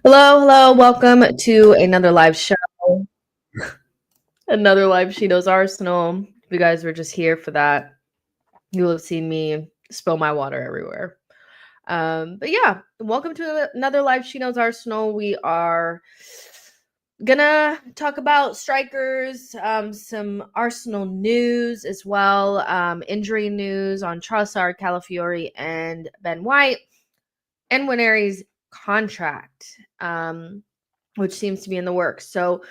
Hello, welcome to another live show. Another live She Knows Arsenal. If you guys were just here for that, you will have seen me spill my water everywhere. But yeah, welcome to another live She Knows Arsenal. We are gonna talk about strikers, some Arsenal news as well, injury news on Trossard, Calafiori, and Ben White, and Nwaneri's contract, which seems to be in the works. So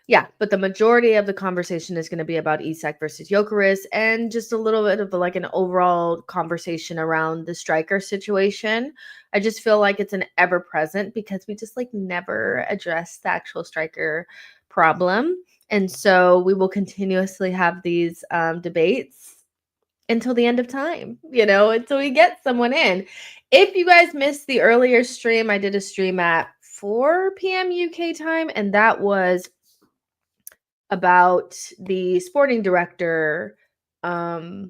yeah, but the majority of the conversation is going to be about Isak versus Gyokeres, and just a little bit of an overall conversation around the striker situation. I just feel like it's an ever present because we just never address the actual striker problem. And so we will continuously have these debates until the end of time, until we get someone in. If you guys missed the earlier stream, I did a stream at 4 p.m. UK time, and that was about the sporting director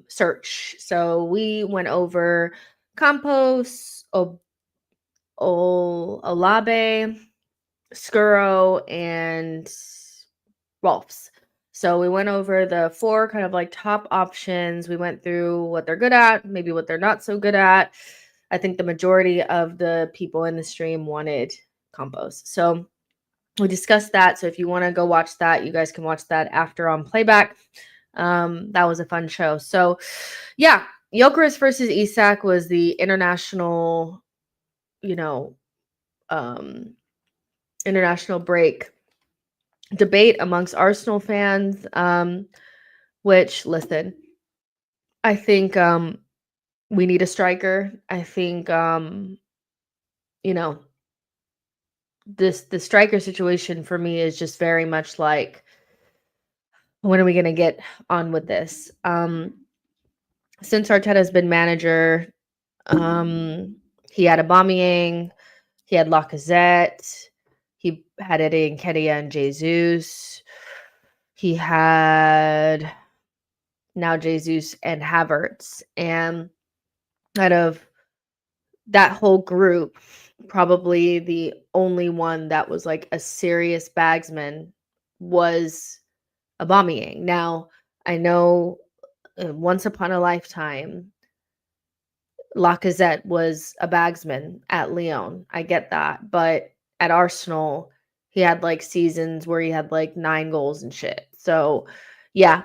search. So we went over Campos, Olabe, Skuro, and Rolfs. So we went over the 4 kind of top options. We went through what they're good at, maybe what they're not so good at. I think the majority of the people in the stream wanted Campos. So we discussed that. So if you want to go watch that, you guys can watch that after on playback. That was a fun show. So yeah, Gyokeres versus Isak was the international, international break debate amongst Arsenal fans, which, listen, I think we need a striker. I think, the striker situation for me is just very much like, when are we going to get on with this? Since Arteta has been manager, he had Aubameyang, he had Lacazette, he had Eddie Nketiah and Jesus, he had now Jesus and Havertz, and out of that whole group, probably the only one that was a serious bagsman was Aubameyang. Now, I know once upon a lifetime, Lacazette was a bagsman at Lyon. I get that. But at Arsenal, he had seasons where he had 9 goals and shit. So, yeah.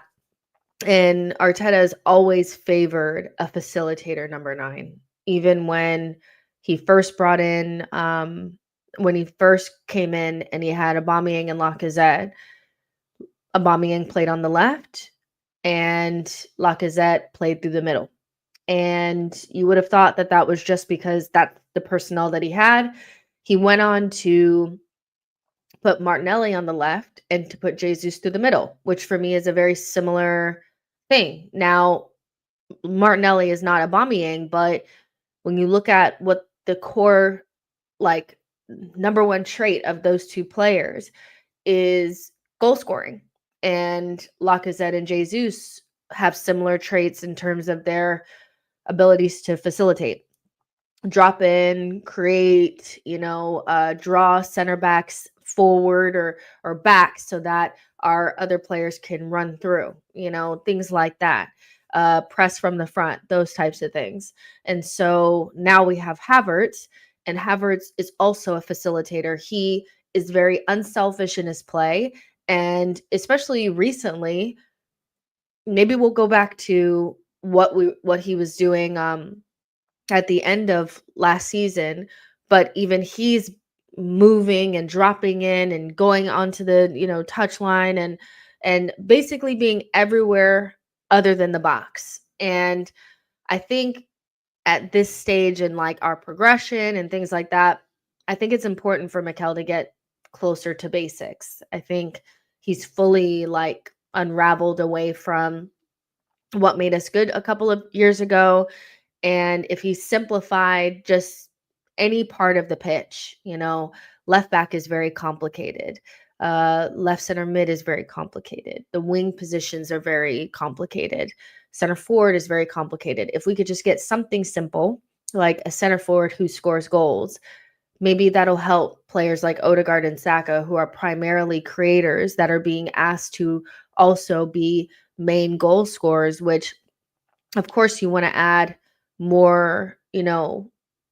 And Arteta's always favored a facilitator number 9. Even when he first brought in, when he first came in and he had Aubameyang and Lacazette, Aubameyang played on the left and Lacazette played through the middle. And you would have thought that that was just because that's the personnel that he had. He went on to put Martinelli on the left and to put Jesus through the middle, which for me is a very similar thing. Now, Martinelli is not Aubameyang, but when you look at what the core, number one trait of those two players is goal scoring. And Lacazette and Jesus have similar traits in terms of their abilities to facilitate, drop in, create, draw center backs forward or back so that our other players can run through, things like that. Press from the front, those types of things. And so now we have Havertz, and Havertz is also a facilitator. He is very unselfish in his play. And especially recently, maybe we'll go back to what he was doing at the end of last season, but even he's moving and dropping in and going onto the touch line and basically being everywhere other than the box. And I think at this stage in our progression and things like that, I think it's important for Mikel to get closer to basics. I think he's fully unraveled away from what made us good a couple of years ago. And if he simplified just any part of the pitch, left back is very complicated. Left center mid is very complicated. The wing positions are very complicated. Center forward is very complicated. If we could just get something simple, like a center forward who scores goals, maybe that'll help players like Odegaard and Saka, who are primarily creators that are being asked to also be main goal scorers, which of course you want to add more,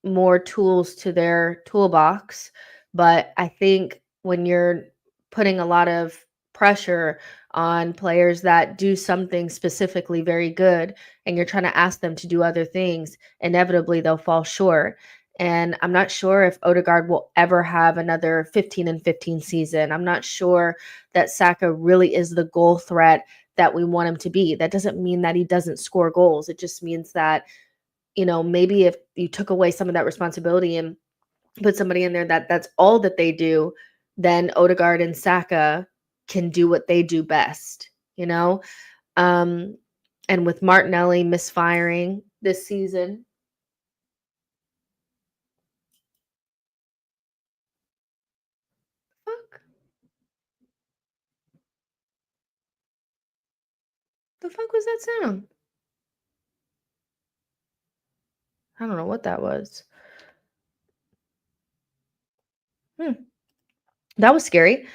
more tools to their toolbox. But I think when you're putting a lot of pressure on players that do something specifically very good and you're trying to ask them to do other things, inevitably they'll fall short. And I'm not sure if Odegaard will ever have another 15 and 15 season. I'm not sure that Saka really is the goal threat that we want him to be. That doesn't mean that he doesn't score goals. It just means that, maybe if you took away some of that responsibility and put somebody in there that's all that they do, then Odegaard and Saka can do what they do best, Um, and with Martinelli misfiring this season. Fuck? The fuck was that sound? I don't know what that was. Hmm. That was scary.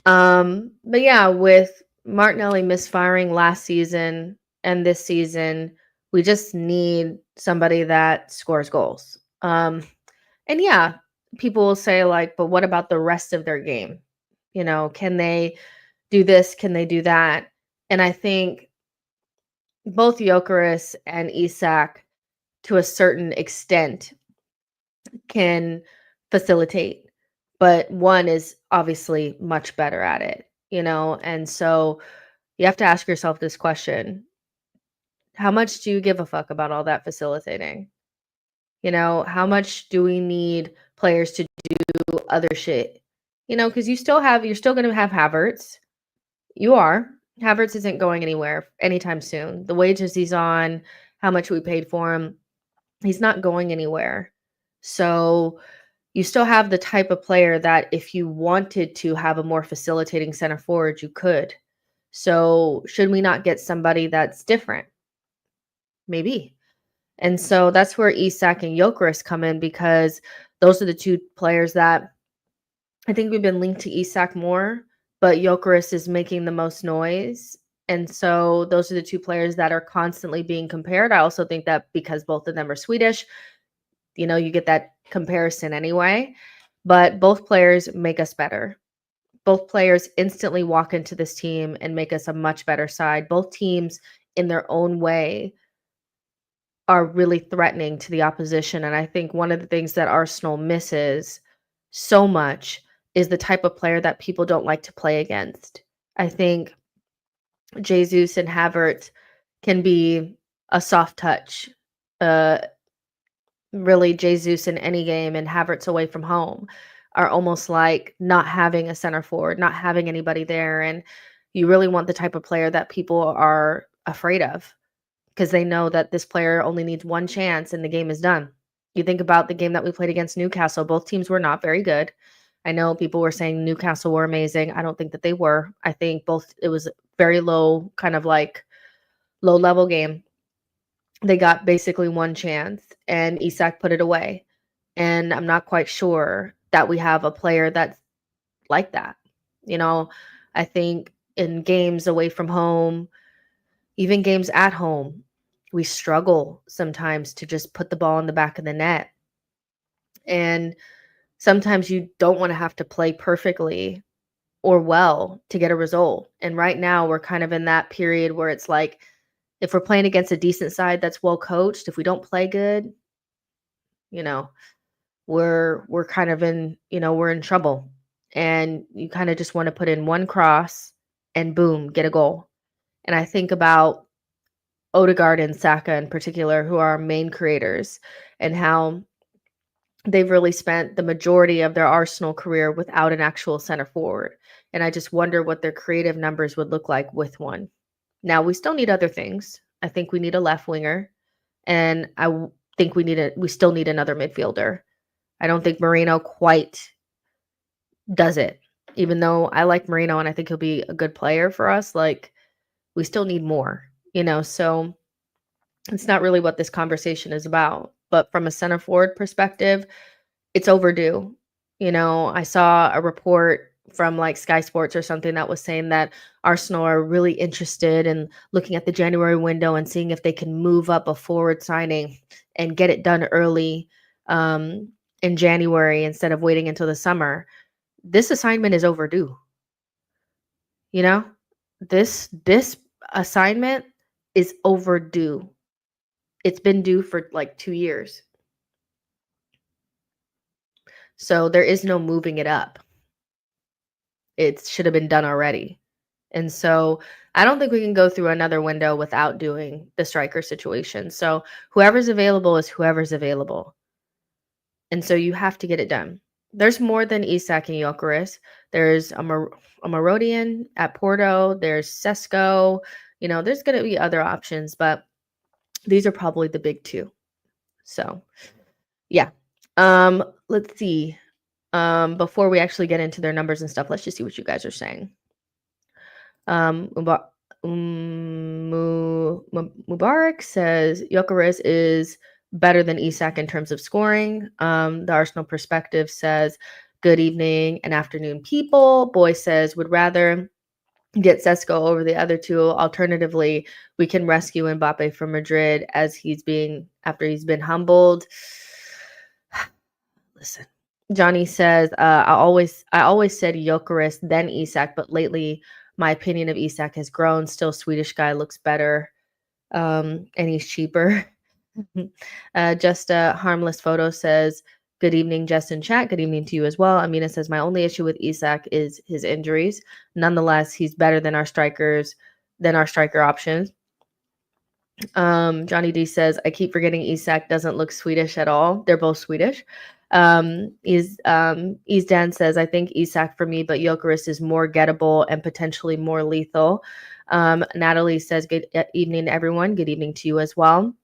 But yeah, with Martinelli misfiring last season and this season, we just need somebody that scores goals. And yeah, people will say like, but what about the rest of their game? Can they do this? Can they do that? And I think both Gyokeres and Isak, to a certain extent, can facilitate, but one is obviously much better at it, And so you have to ask yourself this question: how much do you give a fuck about all that facilitating? How much do we need players to do other shit? Because you're still going to have Havertz. You are. Havertz isn't going anywhere anytime soon. The wages he's on, how much we paid for him, he's not going anywhere. So you still have the type of player that if you wanted to have a more facilitating center forward, you could. So should we not get somebody that's different? Maybe. And so that's where Isak and Gyökeres come in, because those are the two players that I think we've been linked to Isak more, but Gyökeres is making the most noise. And so those are the two players that are constantly being compared. I also think that because both of them are Swedish, you get that comparison anyway. But both players make us better. Both players instantly walk into this team and make us a much better side. Both teams, in their own way, are really threatening to the opposition. And I think one of the things that Arsenal misses so much is the type of player that people don't like to play against. I think Jesus and Havertz can be a soft touch. Really, Jesus in any game and Havertz away from home are almost like not having a center forward, not having anybody there. And you really want the type of player that people are afraid of, because they know that this player only needs one chance and the game is done. You think about the game that we played against Newcastle, both teams were not very good. I know people were saying Newcastle were amazing. I don't think that they were. I think it was very low, kind of like low level game. They got basically one chance and Isak put it away. And I'm not quite sure that we have a player that's like that. You know, I think in games away from home, even games at home, we struggle sometimes to just put the ball in the back of the net. And sometimes you don't want to have to play perfectly or well to get a result. And right now we're kind of in that period where it's like, if we're playing against a decent side that's well coached, if we don't play good, you know, we're kind of in, we're in trouble. And you kind of just want to put in one cross and boom, get a goal. And I think about Odegaard and Saka in particular, who are our main creators, and how they've really spent the majority of their Arsenal career without an actual center forward. And I just wonder what their creative numbers would look like with one. Now, we still need other things. I think we need a left winger, and think we still need another midfielder. I don't think Moreno quite does it. Even though I like Marino and I think he'll be a good player for us, like, we still need more, so it's not really what this conversation is about. But from a center forward perspective, it's overdue. I saw a report from like Sky Sports or something that was saying that Arsenal are really interested in looking at the January window and seeing if they can move up a forward signing and get it done early in January instead of waiting until the summer. This assignment is overdue. You know, this assignment is overdue. It's been due for like 2 years. So there is no moving it up. It should have been done already. And so I don't think we can go through another window without doing the striker situation. So whoever's available is whoever's available. And so you have to get it done. There's more than Isak and Gyokeres. There's a Marodian at Porto. There's Sesko. There's going to be other options, but these are probably the big two. So, yeah. Let's see. Before we actually get into their numbers and stuff, let's just see what you guys are saying. Mubarak says Gyokeres is better than Isak in terms of scoring. The Arsenal Perspective says, good evening and afternoon, people. Boy says, would rather get Sesko over the other two. Alternatively, we can rescue Mbappe from Madrid after he's been humbled. Listen, Johnny says, I always said Gyokeres, then Isak, but lately my opinion of Isak has grown. Still, Swedish guy looks better, and he's cheaper. Just a harmless photo says, good evening, Jess in chat. Good evening to you as well. Amina says, my only issue with Isak is his injuries. Nonetheless, he's better than our striker options. Johnny D says, I keep forgetting Isak doesn't look Swedish at all. They're both Swedish. Easdan says, I think Isak for me, but Gyokeres is more gettable and potentially more lethal. Natalie says, good evening, everyone. Good evening to you as well.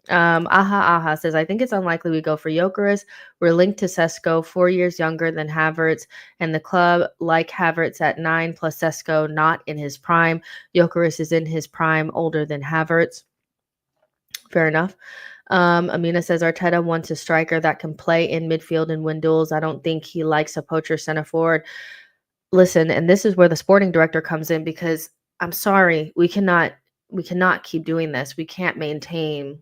Aha says, I think it's unlikely we go for Gyokeres. We're linked to Sesko, 4 years younger than Havertz, and the club like Havertz at 9 plus Sesko not in his prime. Gyokeres is in his prime, older than Havertz. Fair enough. Amina says Arteta wants a striker that can play in midfield and win duels. I don't think he likes a poacher center forward. Listen, and this is where the sporting director comes in, because I'm sorry, we cannot keep doing this. We can't maintain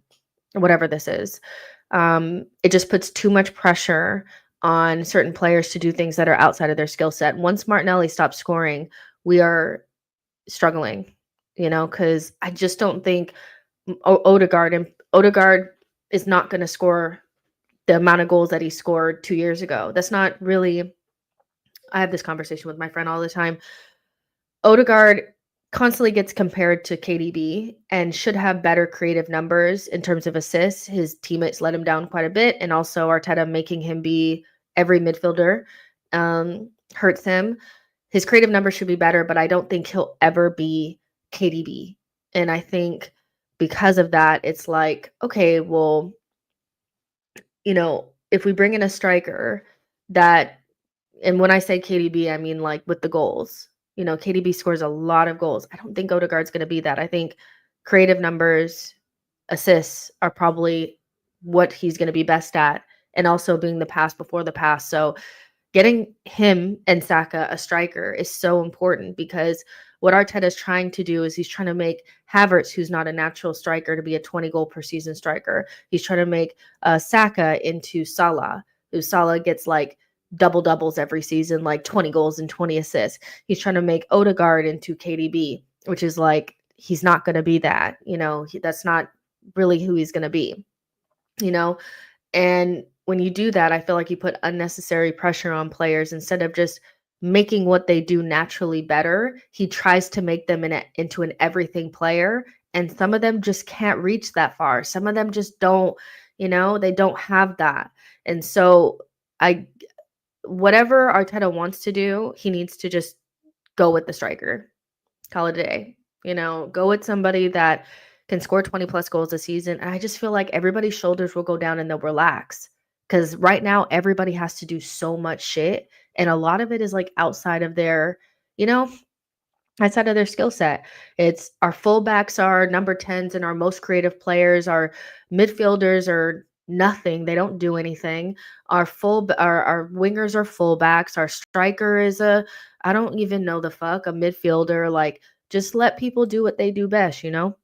whatever this is. It just puts too much pressure on certain players to do things that are outside of their skill set. Once Martinelli stops scoring, we are struggling, because I just don't think Odegaard is not going to score the amount of goals that he scored 2 years ago. That's not really. I have this conversation with my friend all the time. Odegaard constantly gets compared to KDB and should have better creative numbers in terms of assists. His teammates let him down quite a bit, and also Arteta making him be every midfielder hurts him. His creative numbers should be better, but I don't think he'll ever be KDB. And I think because of that, it's like, okay, well, if we bring in a striker that, and when I say KDB, I mean like with the goals, KDB scores a lot of goals. I don't think Odegaard's going to be that. I think creative numbers, assists are probably what he's going to be best at, and also being the pass before the pass. So getting him and Saka a striker is so important, because what Arteta is trying to do is he's trying to make Havertz, who's not a natural striker, to be a 20 goal per season striker. He's trying to make Saka into Salah, who Salah gets like double doubles every season, like 20 goals and 20 assists. He's trying to make Odegaard into KDB, which is like, he's not going to be that, that's not really who he's going to be, and when you do that, I feel like you put unnecessary pressure on players. Instead of just making what they do naturally better, he tries to make them into an everything player, and some of them just can't reach that far. Some of them just don't, they don't have that. And so whatever Arteta wants to do, he needs to just go with the striker. Call it a day. Go with somebody that can score 20 plus goals a season. And I just feel like everybody's shoulders will go down and they'll relax. Because right now, everybody has to do so much shit. And a lot of it is like outside of their, you know, outside of their skill set. It's our fullbacks are number 10s and our most creative players. Our midfielders are nothing. They don't do anything. Our wingers are fullbacks. Our striker is a I don't even know the fuck, a midfielder. Like just let people do what they do best, you know?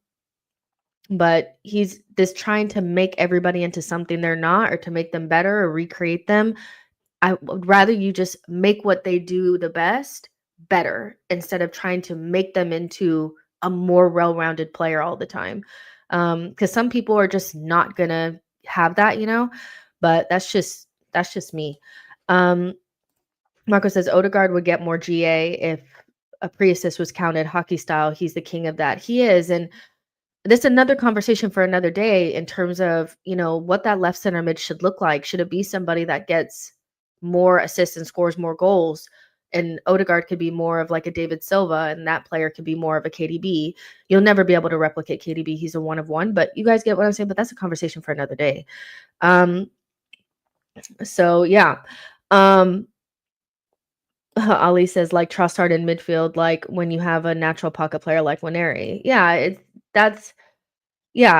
But he's this trying to make everybody into something they're not or to make them better or recreate them. I would rather you just make what they do the best better instead of trying to make them into a more well-rounded player all the time. Because some people are just not gonna have that, you know. But that's just me. Um, Marco says Odegaard would get more GA if a pre-assist was counted hockey style. He's the king of that. He is, and this is another conversation for another day in terms of, what that left center mid should look like. Should it be somebody that gets more assists and scores more goals? And Odegaard could be more of like a David Silva, and that player could be more of a KDB. You'll never be able to replicate KDB. He's a one of one, but you guys get what I'm saying. But that's a conversation for another day. So yeah. Ali says like Trossard in midfield, like when you have a natural pocket player like Nwaneri. Yeah,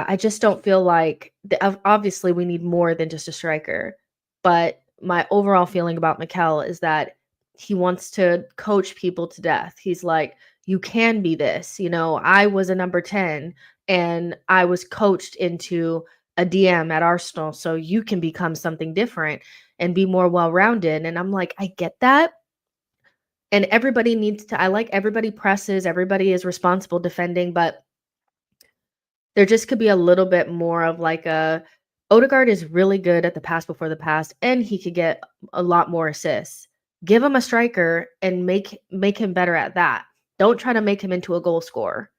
I just don't feel like obviously we need more than just a striker. But my overall feeling about Mikel is that he wants to coach people to death. He's like, you can be this. I was a number 10 and I was coached into a DM at Arsenal. So you can become something different and be more well-rounded. And I'm like, I get that. And everybody needs to, I like everybody presses, everybody is responsible defending, but there just could be a little bit more of like Odegaard is really good at the pass before the pass, and he could get a lot more assists. Give him a striker and make him better at that. Don't try to make him into a goal scorer,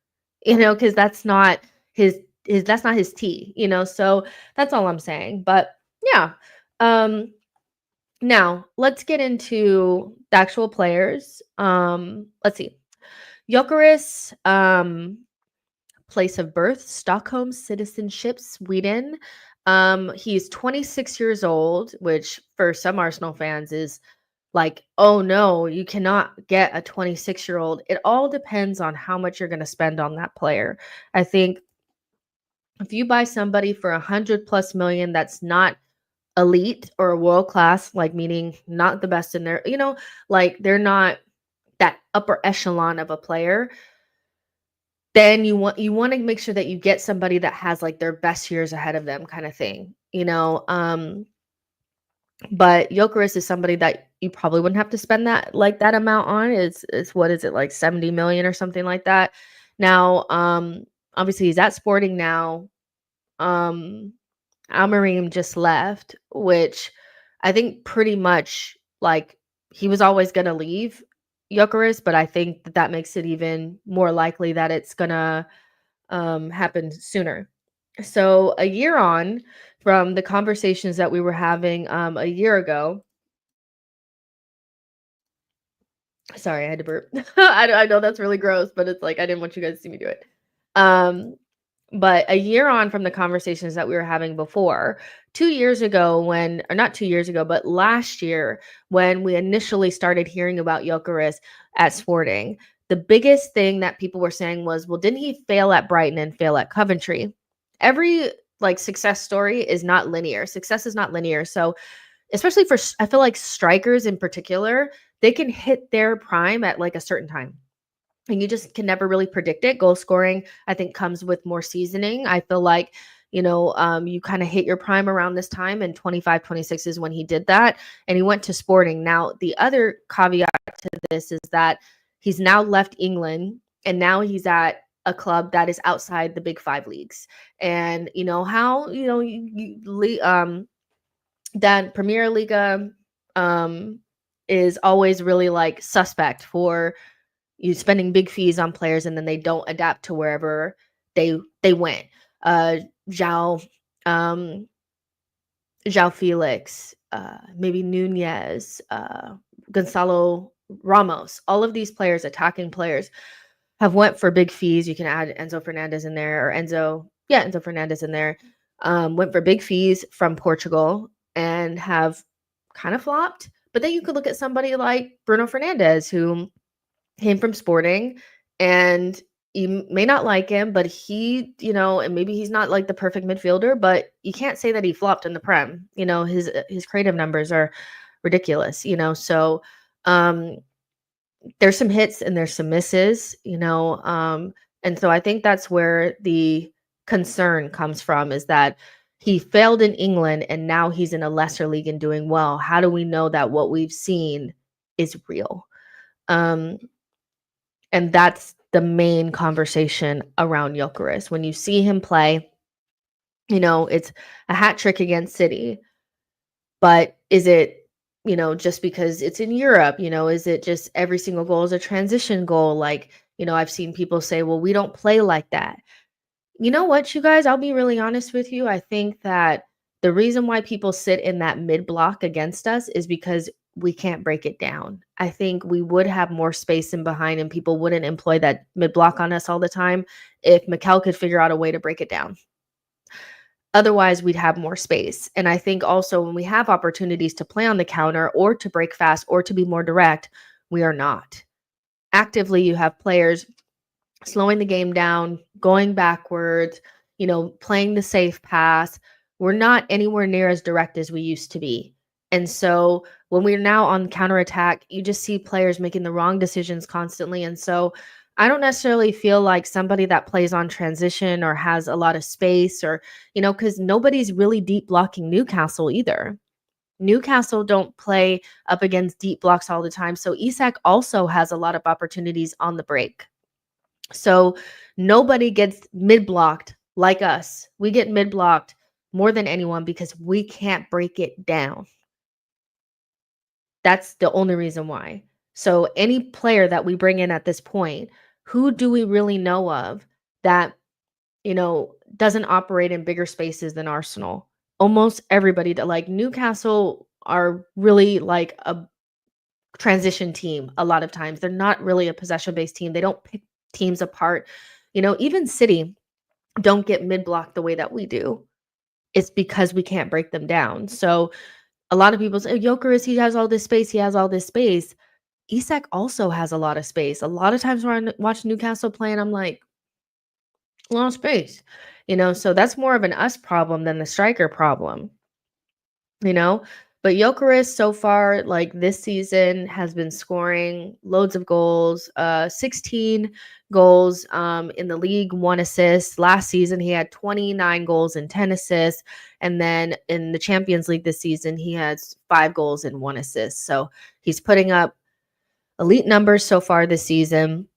because that's not his that's not his tea, So that's all I'm saying. But yeah, now let's get into the actual players. Let's see, Gyokeres, place of birth, Stockholm, citizenship, Sweden. He's 26 years old, which for some Arsenal fans is like, oh no, you cannot get a 26-year-old. It all depends on how much you're going to spend on that player. I think if you buy somebody for 100+ million that's not elite or world class, like meaning not the best in their, like they're not that upper echelon of a player, then you want to make sure that you get somebody that has like their best years ahead of them kind of thing, but Gyokeres is somebody that you probably wouldn't have to spend that amount on. It's what is it, like 70 million or something like that. Now, obviously he's at Sporting now. Almerim just left, which I think pretty much like he was always going to leave Gyokeres, but I think that makes it even more likely that it's going to happen sooner. So a year on from the conversations that we were having a year ago. Sorry, I had to burp. I know that's really gross, but it's like I didn't want you guys to see me do it. But a year on from the conversations that we were having before, 2 years ago or not 2 years ago, but last year when we initially started hearing about Gyokeres at Sporting, the biggest thing that people were saying was, well, didn't he fail at Brighton and fail at Coventry? Every success story is not linear. Success is not linear. So especially for, I feel like strikers in particular, they can hit their prime at like a certain time. And you just can never really predict it. Goal scoring, I think, comes with more seasoning. I feel like, you kind of hit your prime around this time, and 25, 26 is when he did that. And he went to Sporting. Now, the other caveat to this is that he's now left England, and now he's at a club that is outside the big 5 leagues. And how, that Premier Liga is always really like suspect for you spending big fees on players and then they don't adapt to wherever they went. João Felix, maybe Nunez, Gonzalo Ramos, all of these players, attacking players, have went for big fees. You can add Enzo Fernandez in there, or Enzo Fernandez in there. Went for big fees from Portugal and have kind of flopped. But then you could look at somebody like Bruno Fernandes, who came from Sporting, and you may not like him, but he, and maybe he's not like the perfect midfielder, but you can't say that he flopped in the Prem. His creative numbers are ridiculous, so um there's some hits and there's some misses, and so I think that's where the concern comes from, is that he failed in England and now he's in a lesser league and doing well. How do we know that what we've seen is real? Um, and that's the main conversation around Gyokeres. When you see him play, it's a hat trick against City, but is it, just because it's in Europe, is it just every single goal is a transition goal? Like, I've seen people say, well, we don't play like that. You know what, you guys, I'll be really honest with you. I think that the reason why people sit in that mid block against us is because we can't break it down. I think we would have more space in behind and people wouldn't employ that mid block on us all the time if Mikel could figure out a way to break it down. Otherwise, we'd have more space. And I think also when we have opportunities to play on the counter or to break fast or to be more direct, we are not. Actively, you have players slowing the game down, going backwards, playing the safe pass. We're not anywhere near as direct as we used to be. And so when we're now on counterattack, you just see players making the wrong decisions constantly. And so I don't necessarily feel like somebody that plays on transition or has a lot of space, or, because nobody's really deep blocking Newcastle either. Newcastle don't play up against deep blocks all the time. So Isak also has a lot of opportunities on the break. So nobody gets mid-blocked like us. We get mid-blocked more than anyone because we can't break it down. That's the only reason why. So any player that we bring in at this point, who do we really know of that, doesn't operate in bigger spaces than Arsenal? Almost everybody. Like Newcastle are really like a transition team a lot of times. They're not really a possession-based team. They don't pick teams apart. Even City don't get mid-block the way that we do. It's because we can't break them down. So a lot of people say, Gyokeres, he has all this space. He has all this space. Isak also has a lot of space. A lot of times when I watch Newcastle play, and I'm like, a lot of space. So that's more of an us problem than the striker problem. But Gyokeres so far, like this season, has been scoring loads of goals, 16 goals in the league, 1 assist. Last season, he had 29 goals and 10 assists. And then in the Champions League this season, he has 5 goals and 1 assist. So he's putting up elite numbers so far this season.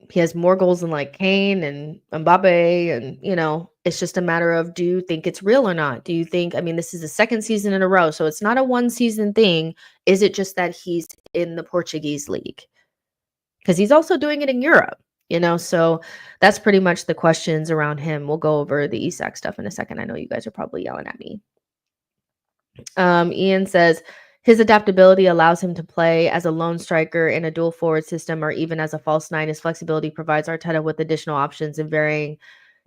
He has more goals than like Kane and Mbappe, and it's just a matter of, do you think it's real or not? Do you think, this is the second season in a row, so it's not a one season thing. Is it just that he's in the Portuguese league? Because he's also doing it in Europe, so that's pretty much the questions around him. We'll go over the Isak stuff in a second. I know you guys are probably yelling at me. Ian says, his adaptability allows him to play as a lone striker in a dual forward system or even as a false nine. His flexibility provides Arteta with additional options in varying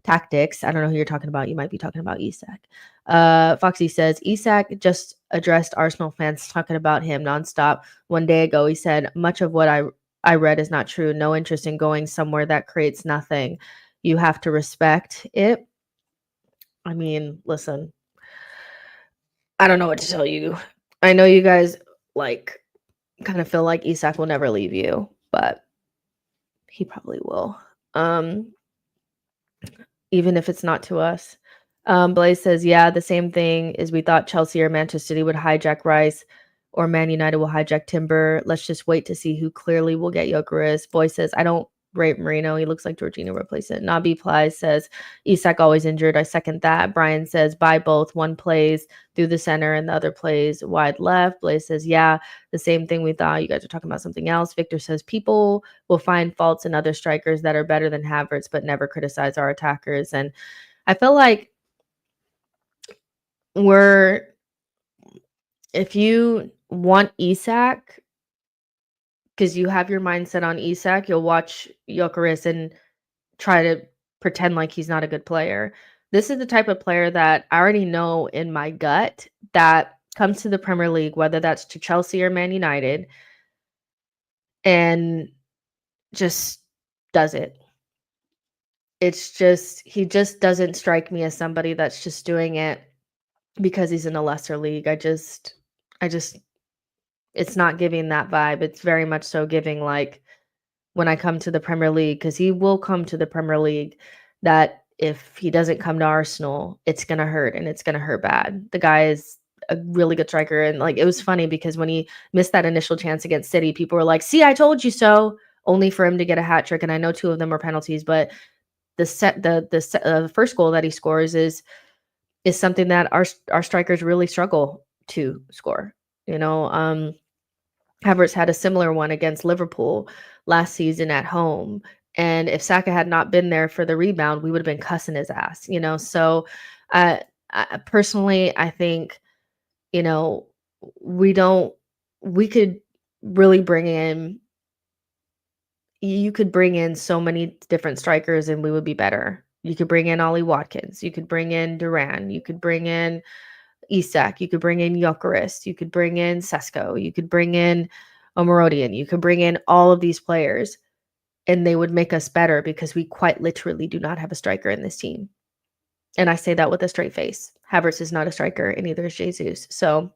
tactics. I don't know who you're talking about. You might be talking about Isak. Foxy says, Isak just addressed Arsenal fans talking about him nonstop. One day ago, he said, much of what I read is not true. No interest in going somewhere that creates nothing. You have to respect it. Listen, I don't know what to tell you. I know you guys kind of feel like Isak will never leave you, but he probably will. Even if it's not to us. Blaze says, yeah, the same thing is we thought Chelsea or Manchester City would hijack Rice or Man United will hijack Timber. Let's just wait to see who clearly will get Gyokeres. Boy says, I don't rate Marino. He looks like Jorginho replacement. Nabi Plies says, Isak always injured. I second that. Brian says, buy both. One plays through the center and the other plays wide left. Blaze says, yeah, the same thing we thought. You guys are talking about something else. Victor says, people will find faults in other strikers that are better than Havertz, but never criticize our attackers. And I feel like if you want Isak, because you have your mindset on Isak, you'll watch Gyokeres and try to pretend like he's not a good player. This is the type of player that I already know in my gut that comes to the Premier League, whether that's to Chelsea or Man United, and just does it. It's just he just doesn't strike me as somebody that's just doing it because he's in a lesser league. I just it's not giving that vibe. It's very much so giving like when I come to the Premier League, because he will come to the Premier League, that if he doesn't come to Arsenal, it's gonna hurt and it's gonna hurt bad. The guy is a really good striker. And like it was funny because when he missed that initial chance against City, people were like, see, I told you so, only for him to get a hat trick. And I know 2 of them were penalties, but the first goal that he scores is something that our strikers really struggle to score. You know, Havertz had a similar one against Liverpool last season at home. And if Saka had not been there for the rebound, we would have been cussing his ass, you know? So, personally, I think, you know, we don't, we could really bring in, you could bring in so many different strikers and we would be better. You could bring in Ollie Watkins. You could bring in Duran. You could bring in Isak, you could bring in Gyokeres, you could bring in Sesko, you could bring in Omarodian, you could bring in all of these players, and they would make us better because we quite literally do not have a striker in this team. And I say that with a straight face. Havertz is not a striker, and neither is Jesus. So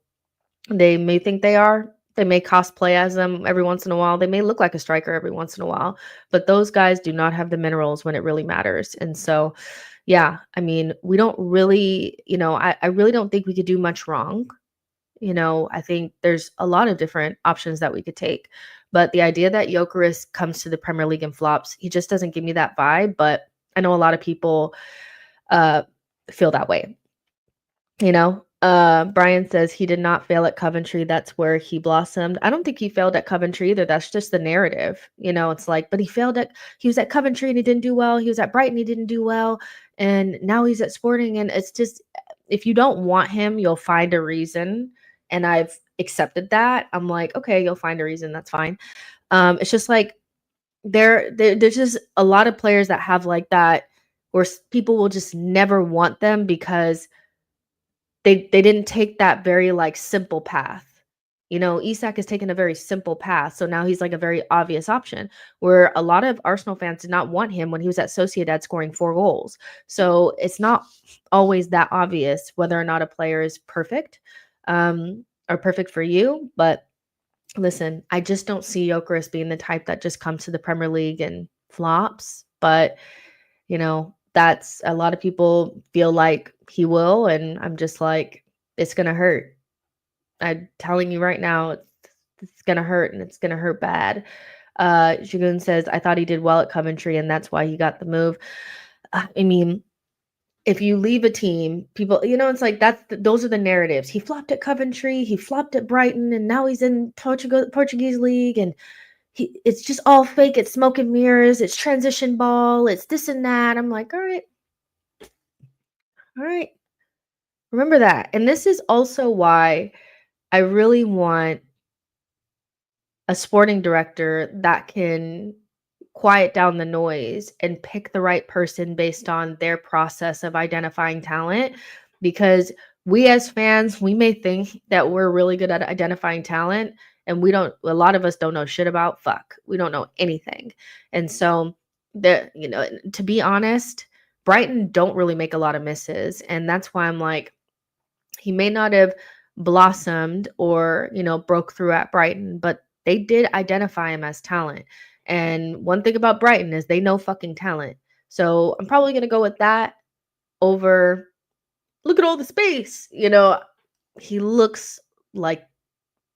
they may think they are. They may cosplay as them every once in a while. They may look like a striker every once in a while, but those guys do not have the minerals when it really matters. And so, yeah, I mean, we don't really, I really don't think we could do much wrong. I think there's a lot of different options that we could take. But the idea that Gyokeres comes to the Premier League and flops, he just doesn't give me that vibe. But I know a lot of people feel that way. Brian says he did not fail at Coventry. That's where he blossomed. I don't think he failed at Coventry either. That's just the narrative. It's like, but he was at Coventry and he didn't do well. He was at Brighton, he didn't do well. And now he's at Sporting. And it's just, if you don't want him, you'll find a reason. And I've accepted that. I'm like, okay, you'll find a reason. That's fine. It's just like, there's just a lot of players that have like that, where people will just never want them because they didn't take that very like simple path. Isak has taken a very simple path, so now he's like a very obvious option, where a lot of Arsenal fans did not want him when he was at Sociedad scoring 4 goals. So it's not always that obvious whether or not a player is perfect, or perfect for you. But listen, I just don't see Gyökeres being the type that just comes to the Premier League and flops. But that's, a lot of people feel like he will, and I'm just like, it's gonna hurt. I'm telling you right now, it's gonna hurt, and it's gonna hurt bad. Shagun says, I thought he did well at Coventry, and that's why he got the move. I mean, if you leave a team, people, it's like those are the narratives. He flopped at Coventry, he flopped at Brighton, and now he's in Portuguese league, and it's just all fake. It's smoke and mirrors. It's transition ball. It's this and that. I'm like, all right. Remember that. And this is also why I really want a sporting director that can quiet down the noise and pick the right person based on their process of identifying talent. Because we as fans, we may think that we're really good at identifying talent, and a lot of us don't know shit about we don't know anything. And so to be honest, Brighton don't really make a lot of misses. And that's why I'm like, he may not have blossomed or, broke through at Brighton, but they did identify him as talent. And one thing about Brighton is they know fucking talent. So I'm probably going to go with that over, look at all the space. He looks like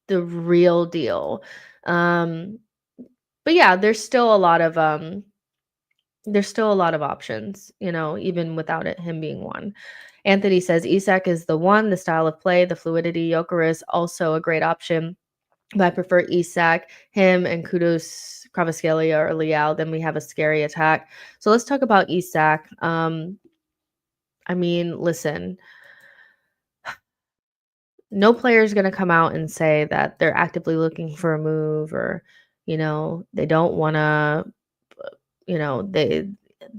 the real deal. But yeah, there's still a lot of options, even without him being one. Anthony says Isak is the one, the style of play, the fluidity. Gyökeres is also a great option, but I prefer Isak, him, and Kudus, Kvaratskhelia, or Leao. Then we have a scary attack. So let's talk about Isak. I mean, listen, no player is going to come out and say that they're actively looking for a move, or, they don't want to,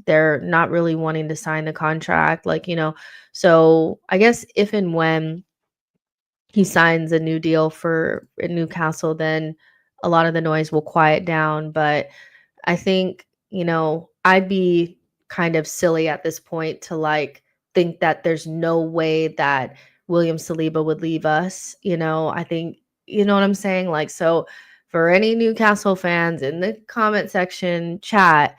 they're not really wanting to sign the contract. So I guess if and when he signs a new deal for Newcastle, then a lot of the noise will quiet down. But I think, I'd be kind of silly at this point to like think that there's no way that William Saliba would leave us. I think, you know what I'm saying? Like, so for any Newcastle fans in the comment section chat,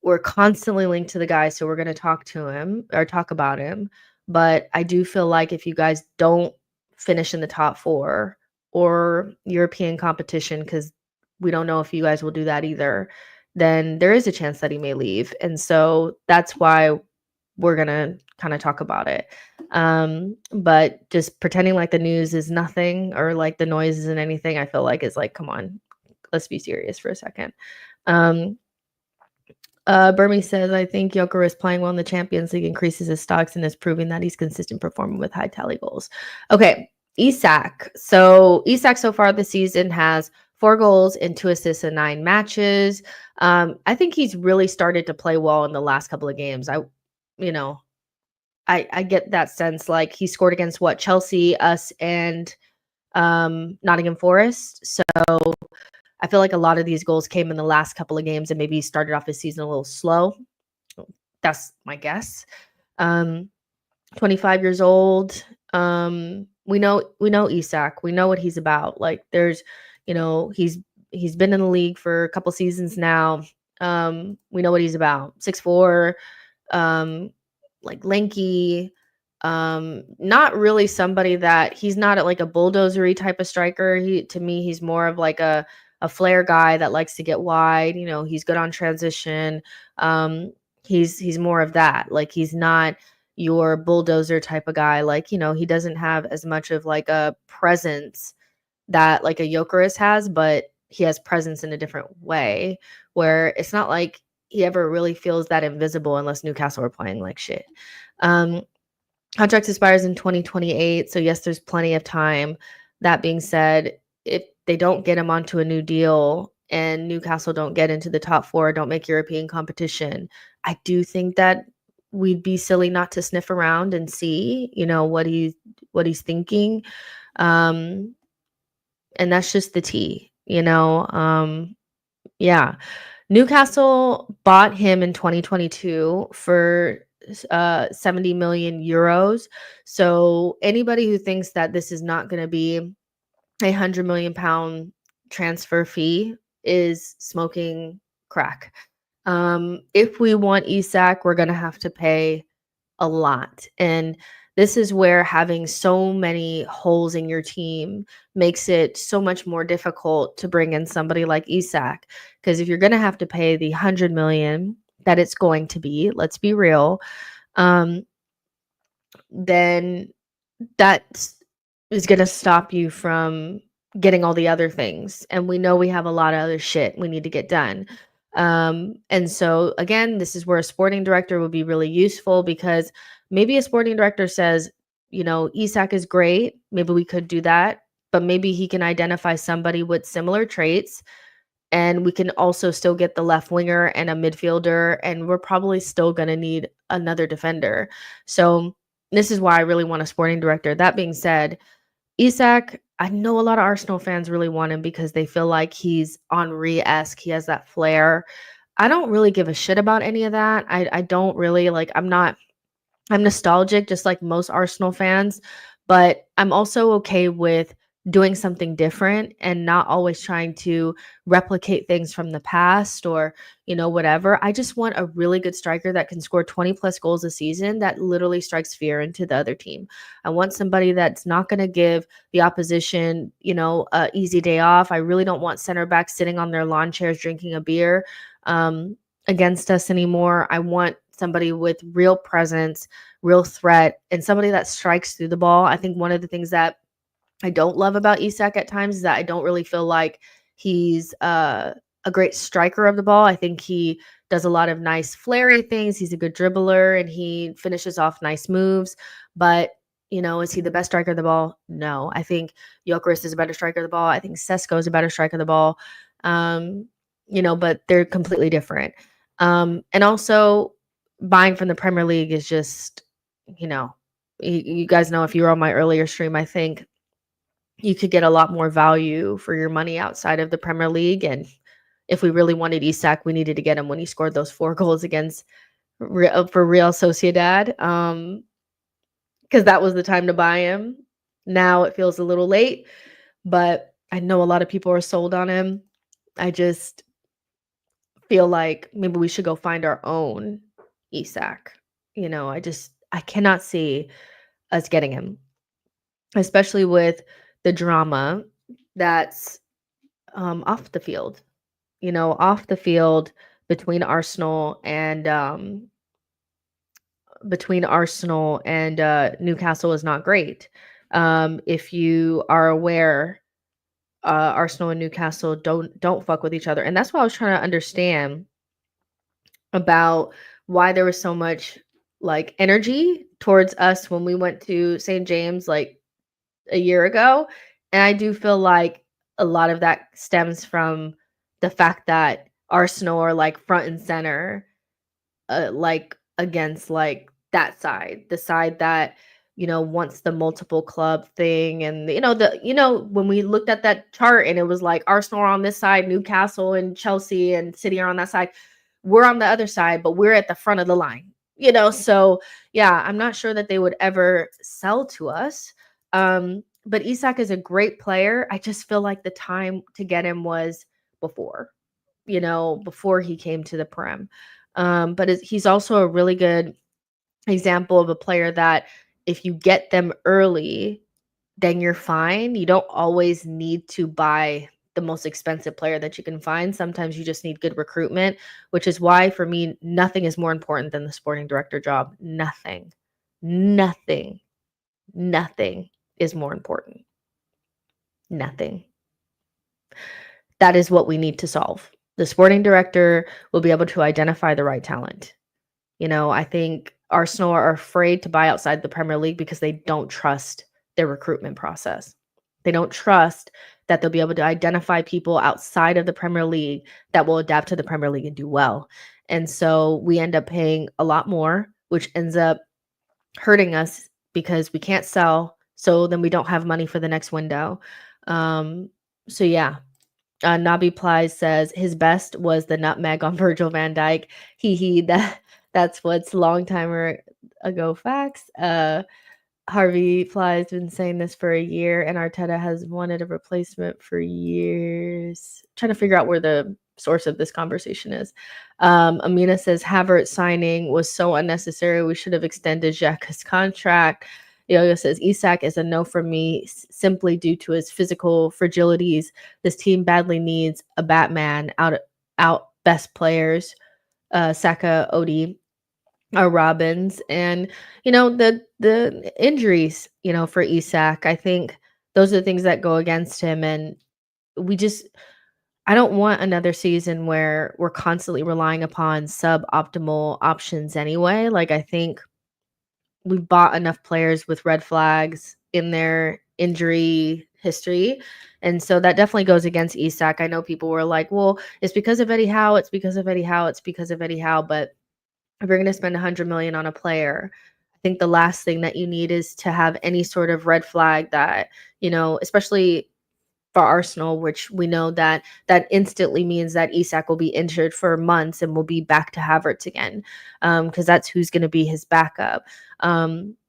we're constantly linked to the guy, so we're going to talk to him or talk about him. But I do feel like if you guys don't finish in the top 4 or European competition, because we don't know if you guys will do that either, then there is a chance that he may leave. And so that's why we're going to kind of talk about it. But just pretending like the news is nothing or like the noise isn't anything, I feel like is like, come on, let's be serious for a second. Burmy says, I think Gyokeres playing well in the Champions League increases his stocks and is proving that he's consistent performing with high tally goals. Okay, Isak. So Isak so far this season has 4 goals and 2 assists in 9 matches. I think he's really started to play well in the last couple of games. I get that sense. Like he scored against Chelsea, us, and Nottingham Forest. So I feel like a lot of these goals came in the last couple of games and maybe he started off his season a little slow. That's my guess. 25 years old. We know Isak. We know what he's about. Like there's, he's been in the league for a couple seasons now. We know what he's about. 6'4", like lanky, not really somebody that he's not like a bulldozery type of striker. To me, he's more of like a flair guy that likes to get wide. He's good on transition. He's more of that. Like he's not your bulldozer type of guy. Like, he doesn't have as much of like a presence that like a Gyokeres has, but he has presence in a different way where it's not like he ever really feels that invisible unless Newcastle are playing like shit. Contract expires in 2028. So yes, there's plenty of time. That being said, if they don't get him onto a new deal and Newcastle don't get into the top 4, don't make European competition, I do think that we'd be silly not to sniff around and see, what he's thinking. And that's just the tea, yeah. Newcastle bought him in 2022 for 70 million euros. So anybody who thinks that this is not going to be a 100 million pound transfer fee is smoking crack. If we want Isak, we're going to have to pay a lot. And this is where having so many holes in your team makes it so much more difficult to bring in somebody like Isak. Because if you're going to have to pay the 100 million that it's going to be, let's be real, then that is going to stop you from getting all the other things. And we know we have a lot of other shit we need to get done. And so again, this is where a sporting director would be really useful, because maybe a sporting director says, Isak is great. Maybe we could do that, but maybe he can identify somebody with similar traits and we can also still get the left winger and a midfielder. And we're probably still going to need another defender. So this is why I really want a sporting director. That being said, Isak, I know a lot of Arsenal fans really want him because they feel like he's Henry-esque. He has that flair. I don't really give a shit about any of that. I don't really like, I'm nostalgic just like most Arsenal fans, but I'm also okay with doing something different and not always trying to replicate things from the past or, whatever. I just want a really good striker that can score 20 plus goals a season that literally strikes fear into the other team. I want somebody that's not going to give the opposition, a easy day off. I really don't want center backs sitting on their lawn chairs drinking a beer against us anymore. I want somebody with real presence, real threat, and somebody that strikes through the ball. I think one of the things that I don't love about Isak at times is that I don't really feel like he's a great striker of the ball. I think he does a lot of nice flary things. He's a good dribbler and he finishes off nice moves. But, is he the best striker of the ball? No. I think Gyokeres is a better striker of the ball. I think Sesko is a better striker of the ball. But they're completely different. And also buying from the Premier League is just, You guys know if you were on my earlier stream, I think you could get a lot more value for your money outside of the Premier League. And if we really wanted Isak, we needed to get him when he scored those 4 goals against for Real Sociedad, because that was the time to buy him. Now it feels a little late, but I know a lot of people are sold on him. I just feel like maybe we should go find our own Isak. I cannot see us getting him, especially with the drama that's off the field. Off the field between Arsenal and Newcastle is not great. If you are aware, Arsenal and Newcastle don't fuck with each other, and that's why I was trying to understand about why there was so much like energy towards us when we went to St. James like a year ago. And I do feel like a lot of that stems from the fact that Arsenal are like front and center, like against like that side, the side that wants the multiple club thing. And when we looked at that chart and it was like Arsenal are on this side, Newcastle and Chelsea and City are on that side, we're on the other side, but we're at the front of the line. So yeah, I'm not sure that they would ever sell to us. But Isak is a great player. I just feel like the time to get him was before, before he came to the Prem. But he's also a really good example of a player that if you get them early, then you're fine. You don't always need to buy the most expensive player that you can find. Sometimes you just need good recruitment, which is why for me, nothing is more important than the sporting director job. Nothing, nothing, nothing is more important. Nothing. That is what we need to solve. The sporting director will be able to identify the right talent. I think Arsenal are afraid to buy outside the Premier League because they don't trust their recruitment process. They don't trust that they'll be able to identify people outside of the Premier League that will adapt to the Premier League and do well. And so we end up paying a lot more, which ends up hurting us because we can't sell. So then we don't have money for the next window. So yeah, Nabi Plies says his best was the nutmeg on Virgil van Dijk. That's what's long timer ago facts. Harvey Plies been saying this for a year, and Arteta has wanted a replacement for years. Trying to figure out where the source of this conversation is. Amina says Havertz signing was so unnecessary. We should have extended Xhaka's contract. Yo-Yo says Isak is a no for me simply due to his physical fragilities. This team badly needs a Batman out best players. Saka, Odie, Robbins, and the injuries. For Isak, I think those are the things that go against him, and I don't want another season where we're constantly relying upon suboptimal options anyway. Like I think we've bought enough players with red flags in their injury history. And so that definitely goes against Isak. I know people were like, well, it's because of Eddie Howe. It's because of Eddie Howe. It's because of Eddie Howe. But if you're going to spend 100 million on a player, I think the last thing that you need is to have any sort of red flag that, especially for Arsenal, which we know that instantly means that Isak will be injured for months and will be back to Havertz again, because that's who's going to be his backup.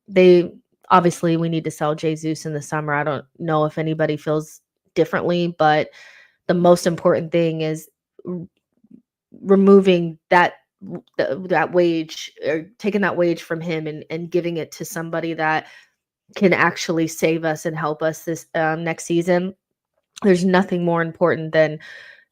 They obviously we need to sell Jesus in the summer. I don't know if anybody feels differently, but the most important thing is removing that wage, or taking that wage from him and giving it to somebody that can actually save us and help us this next season. There's nothing more important than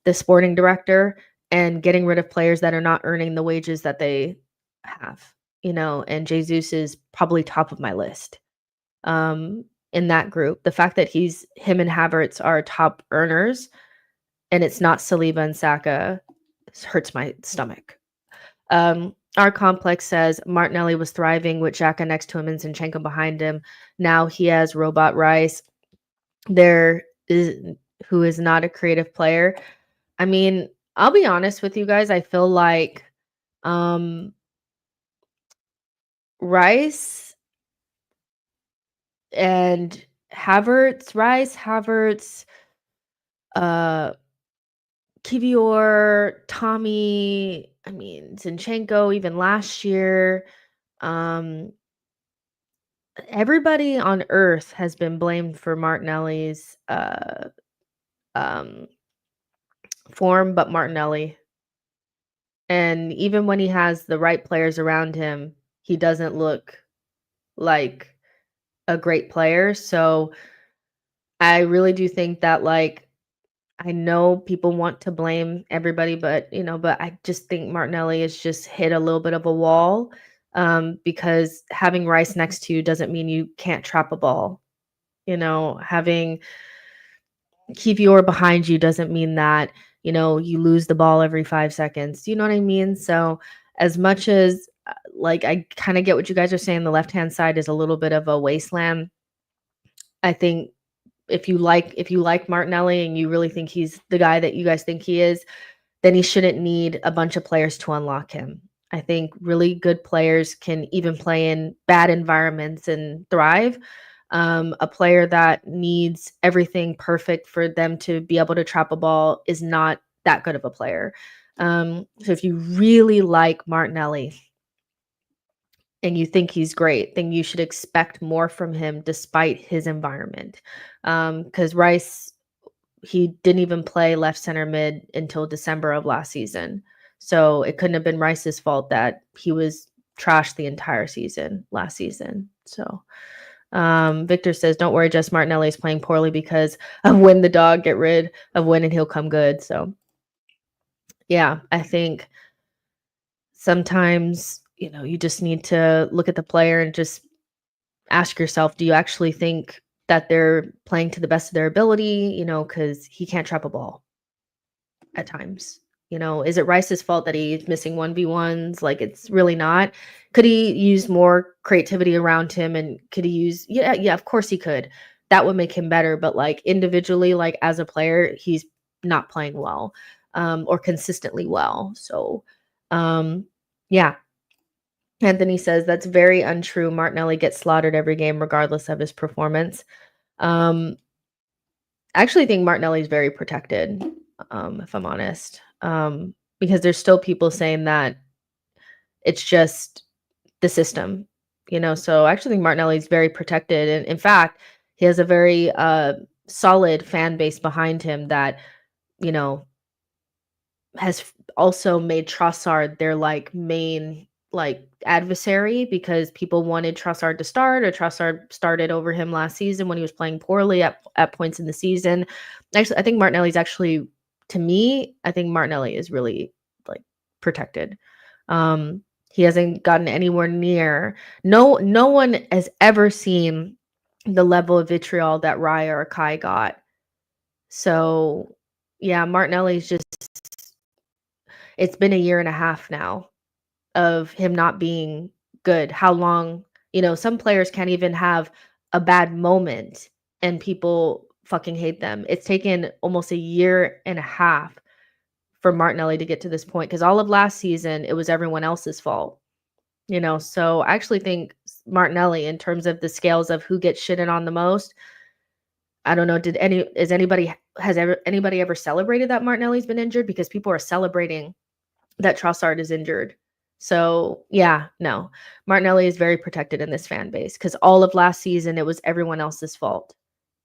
the sporting director and getting rid of players that are not earning the wages that they have, and Jesus is probably top of my list in that group. The fact that him and Havertz are top earners and it's not Saliba and Saka hurts my stomach. Our complex says Martinelli was thriving with Xhaka next to him and Zinchenko behind him. Now he has Robot Rice. Who is not a creative player. I mean, I'll be honest with you guys. I feel like Rice and Havertz, uh, Kivior, Tommy, I mean, Zinchenko, even last year. Um, Everybody on earth has been blamed for Martinelli's um, form, but Martinelli. And even when he has the right players around him, he doesn't look like a great player. So I really do think that, like, I know people want to blame everybody, but but I just think Martinelli has just hit a little bit of a wall, because having Rice next to you doesn't mean you can't trap a ball. Having Kivior behind you doesn't mean that you lose the ball every 5 seconds. Do you know what I mean? So as much as like I kind of get what you guys are saying, the left hand side is a little bit of a wasteland. I think if you like Martinelli and you really think he's the guy that you guys think he is, then he shouldn't need a bunch of players to unlock him. I think really good players can even play in bad environments and thrive. A player that needs everything perfect for them to be able to trap a ball is not that good of a player. So if you really like Martinelli and you think he's great, then you should expect more from him despite his environment. Because Rice, he didn't even play left center mid until December of last season. So it couldn't have been Rice's fault that he was trashed the entire season last season. So Victor says, don't worry, Jess Martinelli is playing poorly because of when the dog, get rid of when and he'll come good. So yeah, I think sometimes, you just need to look at the player and just ask yourself, do you actually think that they're playing to the best of their ability? Because he can't trap a ball at times. Is it Rice's fault that he's missing 1v1s? Like, it's really not. Could he use more creativity around him? And could he use, yeah, of course he could. That would make him better. But like individually, like as a player, he's not playing well, or consistently well. So, yeah. Anthony says that's very untrue. Martinelli gets slaughtered every game, regardless of his performance. I actually think Martinelli is very protected, if I'm honest, because there's still people saying that it's just the system, So I actually think Martinelli is very protected, and in fact, he has a very solid fan base behind him that you know has also made Trossard their like main like adversary because people wanted Trossard to start, or Trossard started over him last season when he was playing poorly at points in the season. Actually, I think Martinelli's actually, to me, I think Martinelli is really like protected. He hasn't gotten anywhere near. No one has ever seen the level of vitriol that Raya or Kai got. So yeah, Martinelli's just, it's been a year and a half now of him not being good. How long, some players can't even have a bad moment and people fucking hate them. It's taken almost a year and a half for Martinelli to get to this point because all of last season it was everyone else's fault. So I actually think Martinelli, in terms of the scales of who gets shitted on the most, I don't know, has anybody ever celebrated that Martinelli's been injured? Because people are celebrating that Trossard is injured. So yeah, no, Martinelli is very protected in this fan base because all of last season it was everyone else's fault.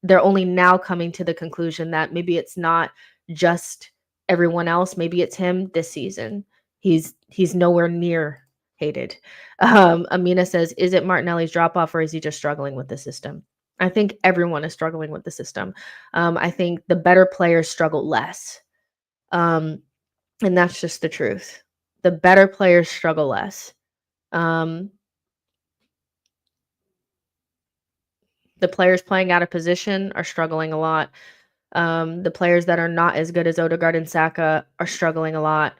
They're only now coming to the conclusion that maybe it's not just everyone else, maybe it's him this season. He's nowhere near hated. Amina says, is it Martinelli's drop off or is he just struggling with the system? I think everyone is struggling with the system. I think the better players struggle less. And that's just the truth. The better players struggle less. The players playing out of position are struggling a lot. The players that are not as good as Odegaard and Saka are struggling a lot.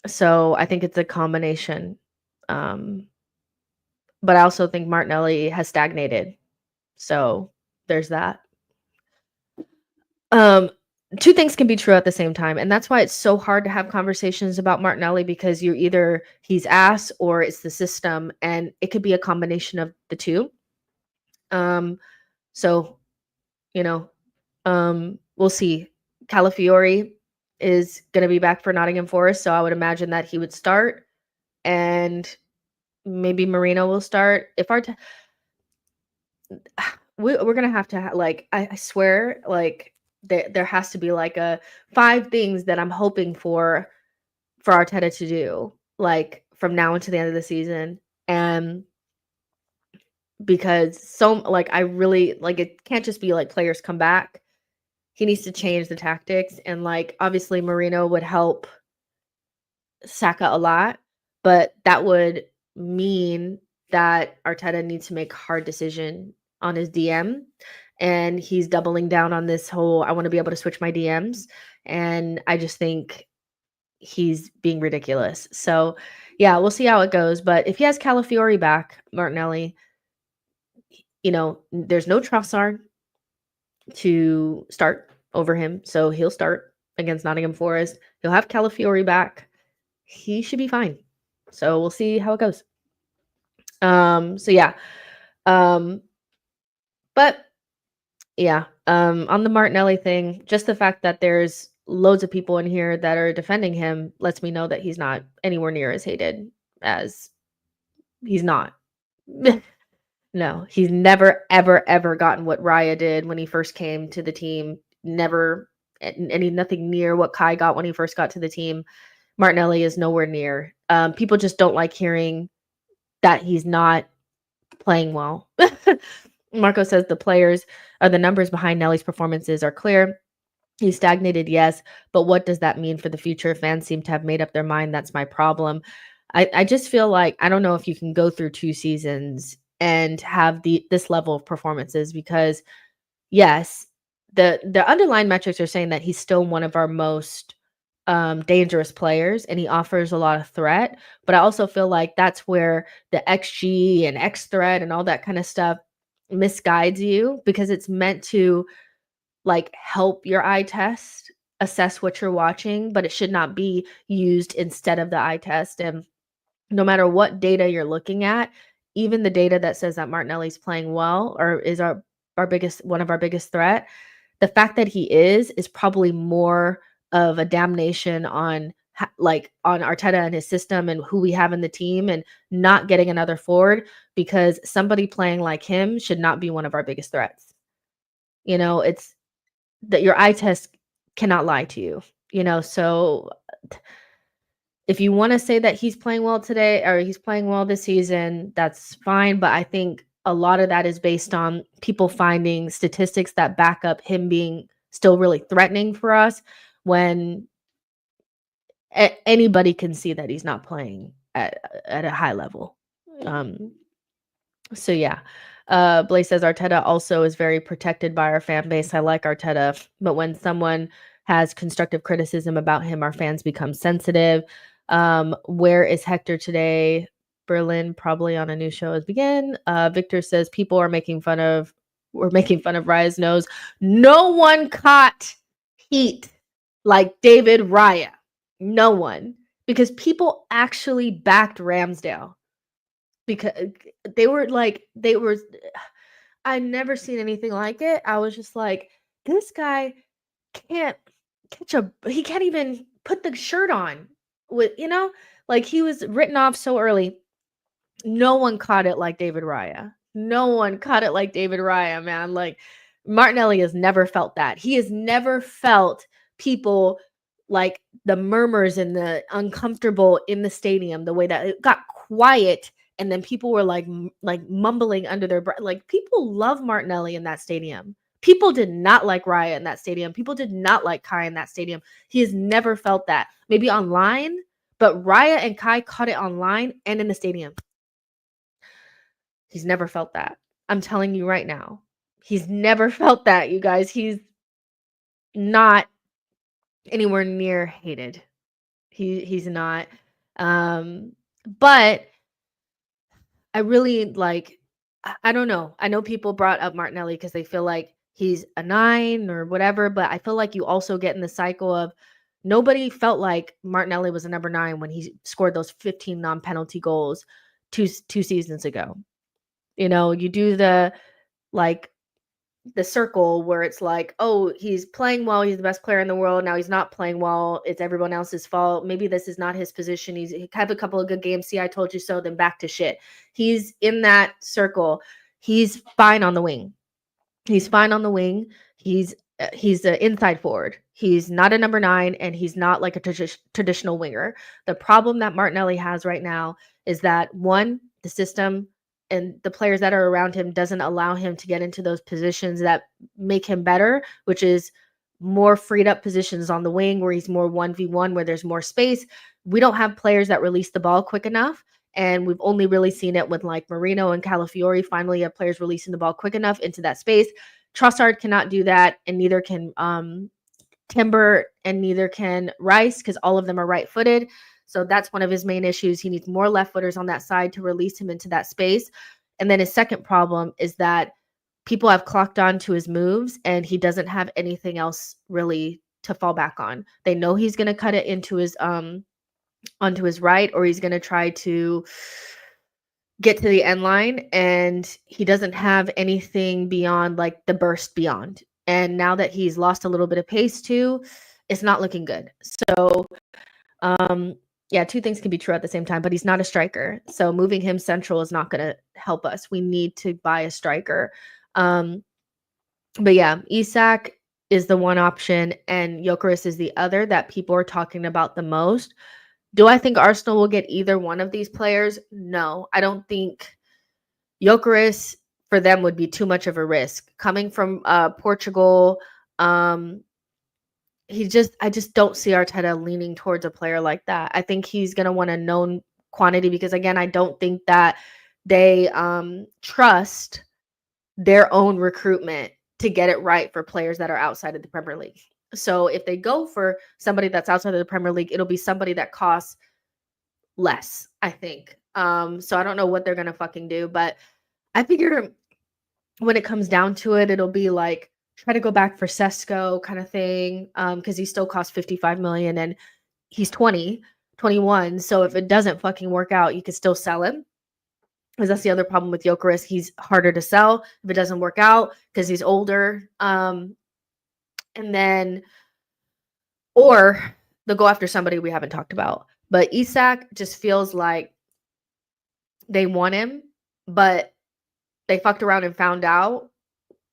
So I think it's a combination. But I also think Martinelli has stagnated. So there's that. Two things can be true at the same time, and that's why it's so hard to have conversations about Martinelli because you're either he's ass or it's the system, and it could be a combination of the two. So, you know, we'll see. Calafiori is going to be back for Nottingham Forest, so I would imagine that he would start, and maybe Marino will start. If our we're gonna have to like I swear like there has to be like a 5 things that I'm hoping for Arteta to do like from now until the end of the season, and because so like I really like it can't just be like players come back. He needs to change the tactics, and like obviously Marino would help Saka a lot, but that would mean that Arteta needs to make a hard decision on his DM, and he's doubling down on this whole I want to be able to switch my DMs, and I just think he's being ridiculous. So, yeah, we'll see how it goes, but if he has Calafiori back, Martinelli, there's no Trossard to start over him, so he'll start against Nottingham Forest. He'll have Calafiori back. He should be fine. So we'll see how it goes. So yeah. But yeah, on the Martinelli thing, just the fact that there's loads of people in here that are defending him lets me know that he's not anywhere near as hated as he's not. No, he's never, ever, ever gotten what Raya did when he first came to the team. Never any nothing near what Kai got when he first got to the team. Martinelli is nowhere near. People just don't like hearing that he's not playing well. Marco says the numbers behind Nelly's performances are clear. He stagnated, yes, but what does that mean for the future? Fans seem to have made up their mind. That's my problem. I just feel like I don't know if you can go through 2 seasons and have this level of performances because yes, the underlying metrics are saying that he's still one of our most dangerous players and he offers a lot of threat. But I also feel like that's where the XG and X threat and all that kind of stuff misguides you because it's meant to like help your eye test assess what you're watching, but it should not be used instead of the eye test. And no matter what data you're looking at, even the data that says that Martinelli's playing well or is one of our biggest threat, the fact that he is probably more of a damnation on on Arteta and his system and who we have in the team and not getting another forward because somebody playing like him should not be one of our biggest threats. It's that your eye test cannot lie to you, so if you want to say that he's playing well today or he's playing well this season, that's fine. But I think a lot of that is based on people finding statistics that back up him being still really threatening for us when anybody can see that he's not playing at a high level. So yeah. Blaze says Arteta also is very protected by our fan base. I like Arteta, but when someone has constructive criticism about him, our fans become sensitive. Where is Hector today? Berlin, probably on a new show as Begin. Victor says we're making fun of Raya's nose. No one caught heat like David Raya. No one. Because people actually backed Ramsdale. Because I'd never seen anything like it. I was just like, this guy can't he can't even put the shirt on with, like he was written off so early. No one caught it like David Raya. No one caught it like David Raya, man. Like Martinelli has never felt that. He has never felt people like the murmurs and the uncomfortable in the stadium, the way that it got quiet and then people were like mumbling under their breath. Like people love Martinelli in that stadium. People did not like Raya in that stadium. People did not like Kai in that stadium. He has never felt that. Maybe online, but Raya and Kai caught it online and in the stadium. He's never felt that. I'm telling you right now. He's never felt that, you guys. He's not anywhere near hated. He's not. But I really I don't know. I know people brought up Martinelli because they feel like he's a 9 or whatever, but I feel like you also get in the cycle of nobody felt like Martinelli was a number 9 when he scored those 15 non-penalty goals two seasons ago. You do the like the circle where it's like, oh, he's playing well, he's the best player in the world. Now he's not playing well. It's everyone else's fault. Maybe this is not his position. He had a couple of good games. See, I told you so. Then back to shit. He's in that circle. He's fine on the wing. He's fine on the wing. He's an inside forward. He's not a number 9, and he's not like a traditional winger. The problem that Martinelli has right now is that, one, the system and the players that are around him doesn't allow him to get into those positions that make him better, which is more freed up positions on the wing where he's more 1v1, where there's more space. We don't have players that release the ball quick enough. And we've only really seen it with like Marino and Calafiori. Finally, have players releasing the ball quick enough into that space. Trossard cannot do that, and neither can Timber, and neither can Rice, because all of them are right-footed. So that's one of his main issues. He needs more left-footers on that side to release him into that space. And then his second problem is that people have clocked on to his moves, and he doesn't have anything else really to fall back on. They know he's going to cut it into his onto his right, or he's going to try to get to the end line, and he doesn't have anything beyond like the burst beyond. And now that he's lost a little bit of pace too, it's not looking good. So yeah, two things can be true at the same time, but he's not a striker. So moving him central is not going to help us. We need to buy a striker. But yeah, Isak is the one option, and Gyokeres is the other that people are talking about the most. Do I think Arsenal will get either one of these players? No, I don't think Gyokeres for them would be too much of a risk. Coming from Portugal, I just don't see Arteta leaning towards a player like that. I think he's going to want a known quantity because, again, I don't think that they trust their own recruitment to get it right for players that are outside of the Premier League. So if they go for somebody that's outside of the Premier League, it'll be somebody that costs less, I think. So I don't know what they're going to fucking do, but I figure when it comes down to it, it'll be like try to go back for Sesko kind of thing, because he still costs 55 million and he's 20, 21. So if it doesn't fucking work out, you could still sell him. Because that's the other problem with Gyokeres. He's harder to sell if it doesn't work out because he's older. And then, or they'll go after somebody we haven't talked about. But Isak just feels like they want him, but they fucked around and found out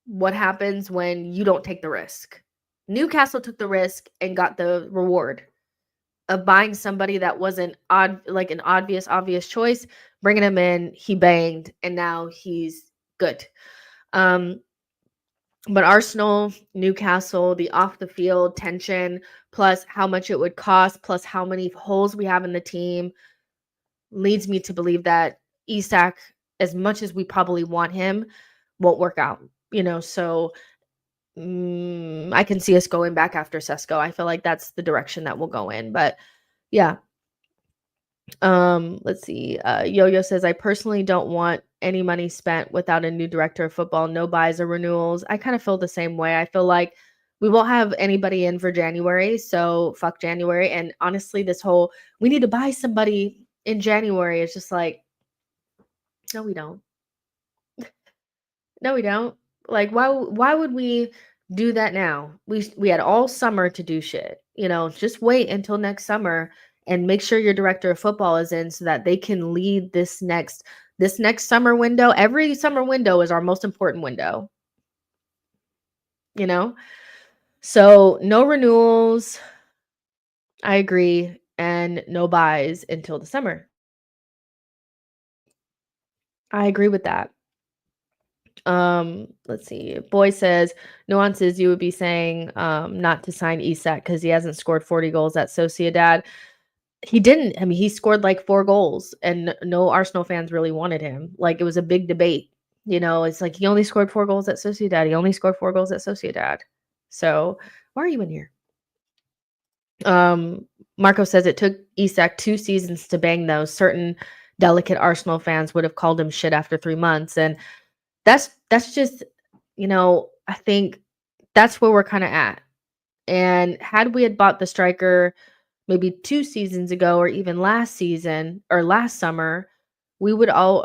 what happens when you don't take the risk. Newcastle took the risk and got the reward of buying somebody that wasn't like an obvious choice, bringing him in, he banged, and now he's good. But Arsenal, Newcastle, the off the field tension, plus how much it would cost, plus how many holes we have in the team, leads me to believe that Isak, as much as we probably want him, won't work out. So I can see us going back after Sesko. I feel like that's the direction that we'll go in. But yeah. Let's see. Yo-Yo says, I personally don't want any money spent without a new director of football, no buys or renewals. I kind of feel the same way. I feel like we won't have anybody in for January, so fuck January. And honestly, this whole we need to buy somebody in January is just like, no, we don't. No, we don't. Like, why would we do that now? We had all summer to do shit. Just wait until next summer and make sure your director of football is in so that they can lead this next summer window. Every summer window is our most important window. So no renewals. I agree. And no buys until the summer. I agree with that. Let's see. Boy says, nuances, you would be saying not to sign Isak because he hasn't scored 40 goals at Sociedad. He didn't. I mean, he scored like 4 goals and no Arsenal fans really wanted him. Like, it was a big debate. It's like he only scored 4 goals at Sociedad. He only scored 4 goals at Sociedad. So why are you in here? Marco says it took Isak 2 seasons to bang those. Certain delicate Arsenal fans would have called him shit after 3 months. And that's just, I think that's where we're kind of at. And had we had bought the striker maybe 2 seasons ago, or even last season or last summer, we would all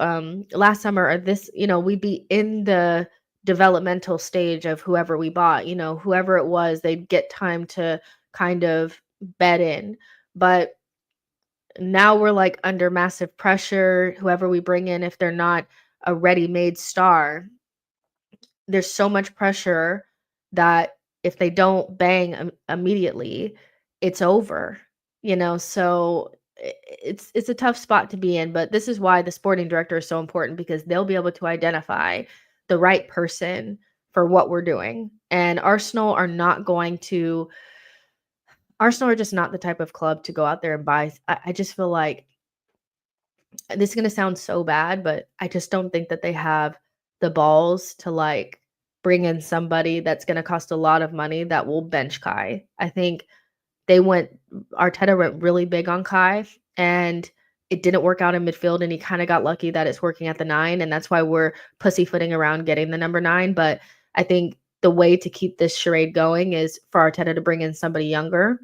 last summer or this, we'd be in the developmental stage of whoever we bought, whoever it was, they'd get time to kind of bed in. But now we're like under massive pressure. Whoever we bring in, if they're not a ready-made star, there's so much pressure that if they don't bang immediately, it's over, So it's a tough spot to be in, but this is why the sporting director is so important because they'll be able to identify the right person for what we're doing. And Arsenal are just not the type of club to go out there and buy. I just feel like this is going to sound so bad, but I just don't think that they have the balls to like bring in somebody that's going to cost a lot of money that will bench Kai. I think Arteta went really big on Kai and it didn't work out in midfield and he kind of got lucky that it's working at the 9 and that's why we're pussyfooting around getting the number 9. But I think the way to keep this charade going is for Arteta to bring in somebody younger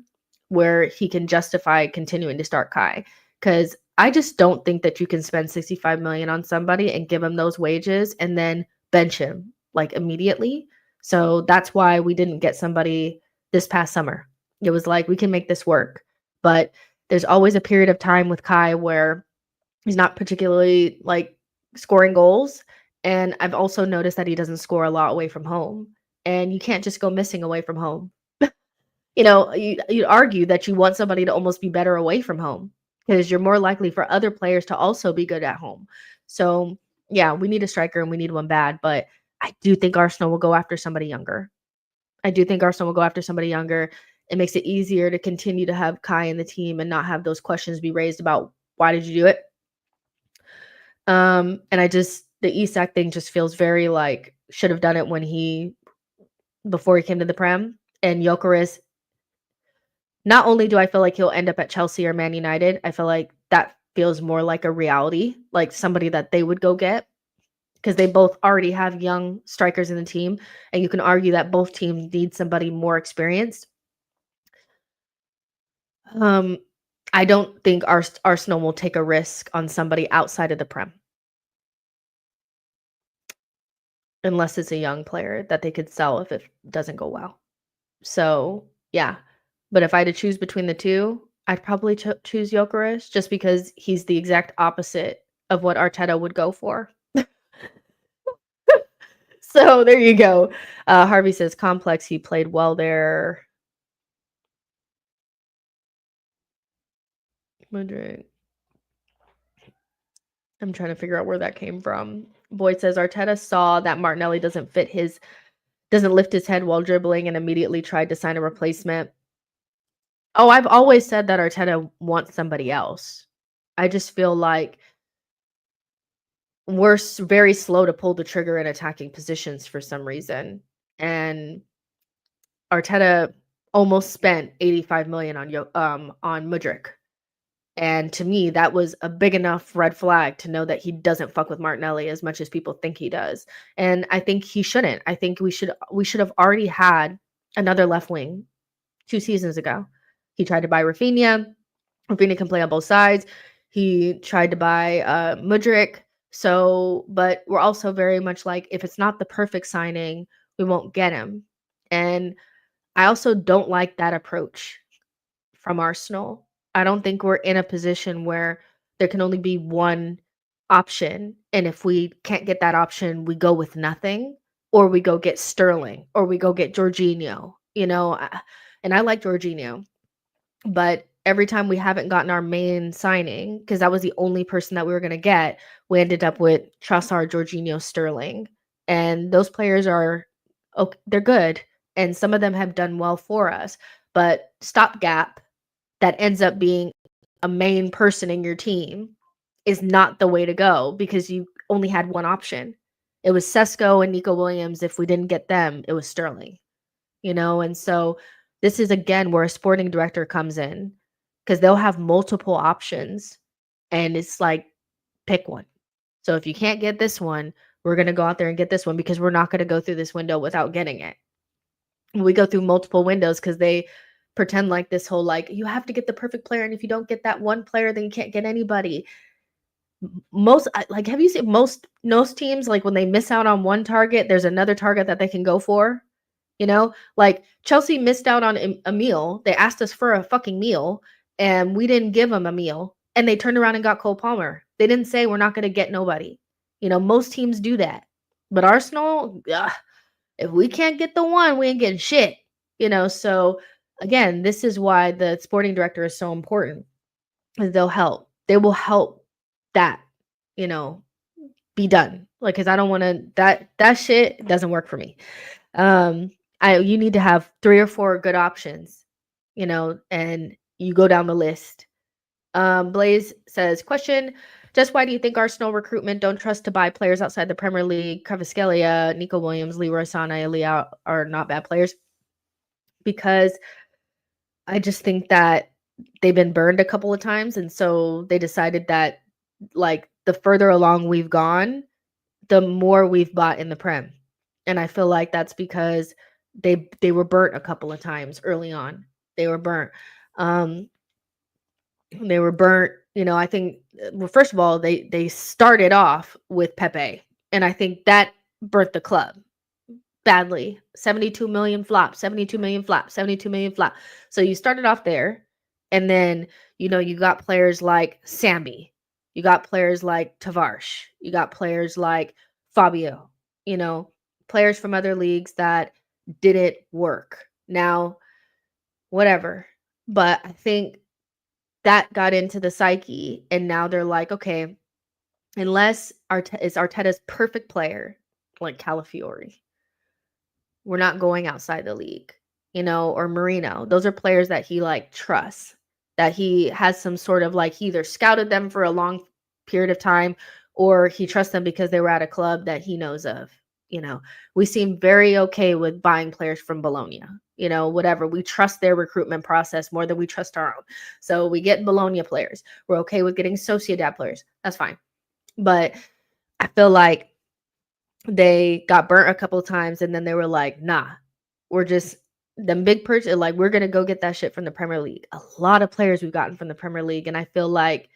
where he can justify continuing to start Kai. Because I just don't think that you can spend 65 million on somebody and give him those wages and then bench him like immediately. So that's why we didn't get somebody this past summer. It was like, we can make this work. But there's always a period of time with Kai where he's not particularly like scoring goals. And I've also noticed that he doesn't score a lot away from home. And you can't just go missing away from home. You'd argue that you want somebody to almost be better away from home because you're more likely for other players to also be good at home. So, yeah, we need a striker and we need one bad, but I do think Arsenal will go after somebody younger. It makes it easier to continue to have Kai in the team and not have those questions be raised about why did you do it? And the Isak thing just feels very like should have done it before he came to the Prem. And Gyokeres, not only do I feel like he'll end up at Chelsea or Man United, I feel like that feels more like a reality, like somebody that they would go get because they both already have young strikers in the team. And you can argue that both teams need somebody more experienced. I don't think Arsenal will take a risk on somebody outside of the Prem. Unless it's a young player that they could sell if it doesn't go well. So, yeah. But if I had to choose between the two, I'd probably choose Gyokeres just because he's the exact opposite of what Arteta would go for. So, there you go. Harvey says, complex, he played well there. Madrid. I'm trying to figure out where that came from. Boyd says, Arteta saw that Martinelli doesn't lift his head while dribbling and immediately tried to sign a replacement. Oh, I've always said that Arteta wants somebody else. I just feel like we're very slow to pull the trigger in attacking positions for some reason. And Arteta almost spent 85 million on Mudryk. And to me, that was a big enough red flag to know that he doesn't fuck with Martinelli as much as people think he does. And I think he shouldn't. I think we should have already had another left wing 2 seasons ago. He tried to buy Rafinha. Rafinha can play on both sides. He tried to buy Mudryk. So, but we're also very much like, if it's not the perfect signing, we won't get him. And I also don't like that approach from Arsenal. I don't think we're in a position where there can only be one option. And if we can't get that option, we go with nothing, or we go get Sterling, or we go get Jorginho, and I like Jorginho. But every time we haven't gotten our main signing, because that was the only person that we were going to get, we ended up with Trossard, Jorginho, Sterling. And those players they're good. And some of them have done well for us. But stopgap that ends up being a main person in your team is not the way to go because you only had one option. It was Sesko and Nico Williams. If we didn't get them, it was Sterling, And so this is, again, where a sporting director comes in because they'll have multiple options and it's like, pick one. So if you can't get this one, we're going to go out there and get this one because we're not going to go through this window without getting it. We go through multiple windows because they pretend like this whole, like, you have to get the perfect player. And if you don't get that one player, then you can't get anybody. most like, have you seen most teams, like when they miss out on one target, there's another target that they can go for? You know, like Chelsea missed out on a meal. They asked us for a fucking meal and we didn't give them a meal. And they turned around and got Cole Palmer. They didn't say we're not going to get nobody. You know, most teams do that. But Arsenal, if we can't get the one, we ain't getting shit. You know, so again, this is why the sporting director is so important. They'll help. They will help that, you know, be done. Like, cause I don't want to, that shit doesn't work for me. You need to have 3 or 4 good options, you know, and you go down the list. Blaze says, question, just why do you think Arsenal recruitment don't trust to buy players outside the Premier League? Kvaratskhelia, Nico Williams, Leroy Sané, Leao are not bad players. Because I just think that they've been burned a couple of times. And so they decided that, like, the further along we've gone, the more we've bought in the Prem. And I feel like that's because they were burnt a couple of times early on. They were burnt. They were burnt, you know, I think, well, first of all, they started off with Pepe. And I think that burnt the club badly. 72 million flop, 72 million flop, 72 million flop. So you started off there. And then, you know, you got players like Sambi. You got players like Tavares. You got players like Fabio, you know, players from other leagues that didn't work. Now, whatever. But I think that got into the psyche. And now they're like, okay, unless is Arteta's perfect player, like Calafiori, we're not going outside the league, you know, or Marino. Those are players that he like trusts, that he has some sort of like, he either scouted them for a long period of time or he trusts them because they were at a club that he knows of. You know, we seem very okay with buying players from Bologna, you know, whatever. We trust their recruitment process more than we trust our own. So we get Bologna players. We're okay with getting Sociedad players. That's fine. But I feel like they got burnt a couple of times and then they were like, nah, we're just them big purchase. Like, we're going to go get that shit from the Premier League. A lot of players we've gotten from the Premier League. And I feel like,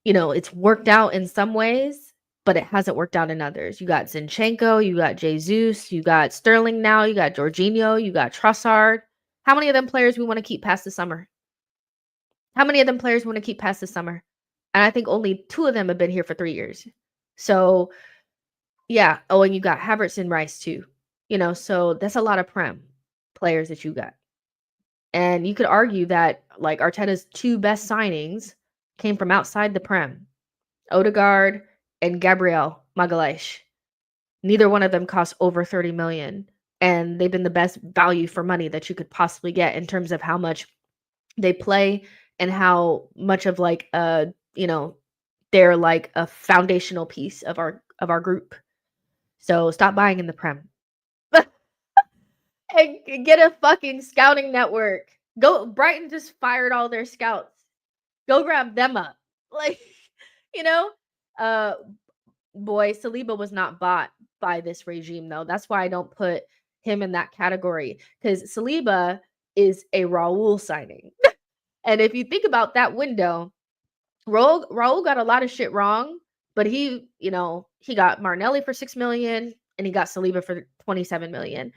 you know, it's worked out in some ways, but it hasn't worked out in others. You got Zinchenko, you got Jesus, you got Sterling now, you got Jorginho, you got Trossard. How many of them players we want to keep past the summer? How many of them players want to keep past the summer? And I think only 2 of them have been here for 3 years. So, yeah. Oh, and you got Havertz and Rice too. You know, so that's a lot of Prem players that you got. And you could argue that, like, Arteta's 2 best signings came from outside the Prem. Odegaard and Gabriel Magalhaes. Neither one of them cost over 30 million. And they've been the best value for money that you could possibly get in terms of how much they play and how much of like you know, they're like a foundational piece of our group. So stop buying in the Prem. And get a fucking scouting network. Go, Brighton just fired all their scouts. Go grab them up. Like, you know, boy, Saliba was not bought by this regime though. That's why I don't put him in that category, because Saliba is a Raul signing. And if you think about that window, Raul got a lot of shit wrong, but he, you know, he got Martinelli for 6 million and he got Saliba for 27 million.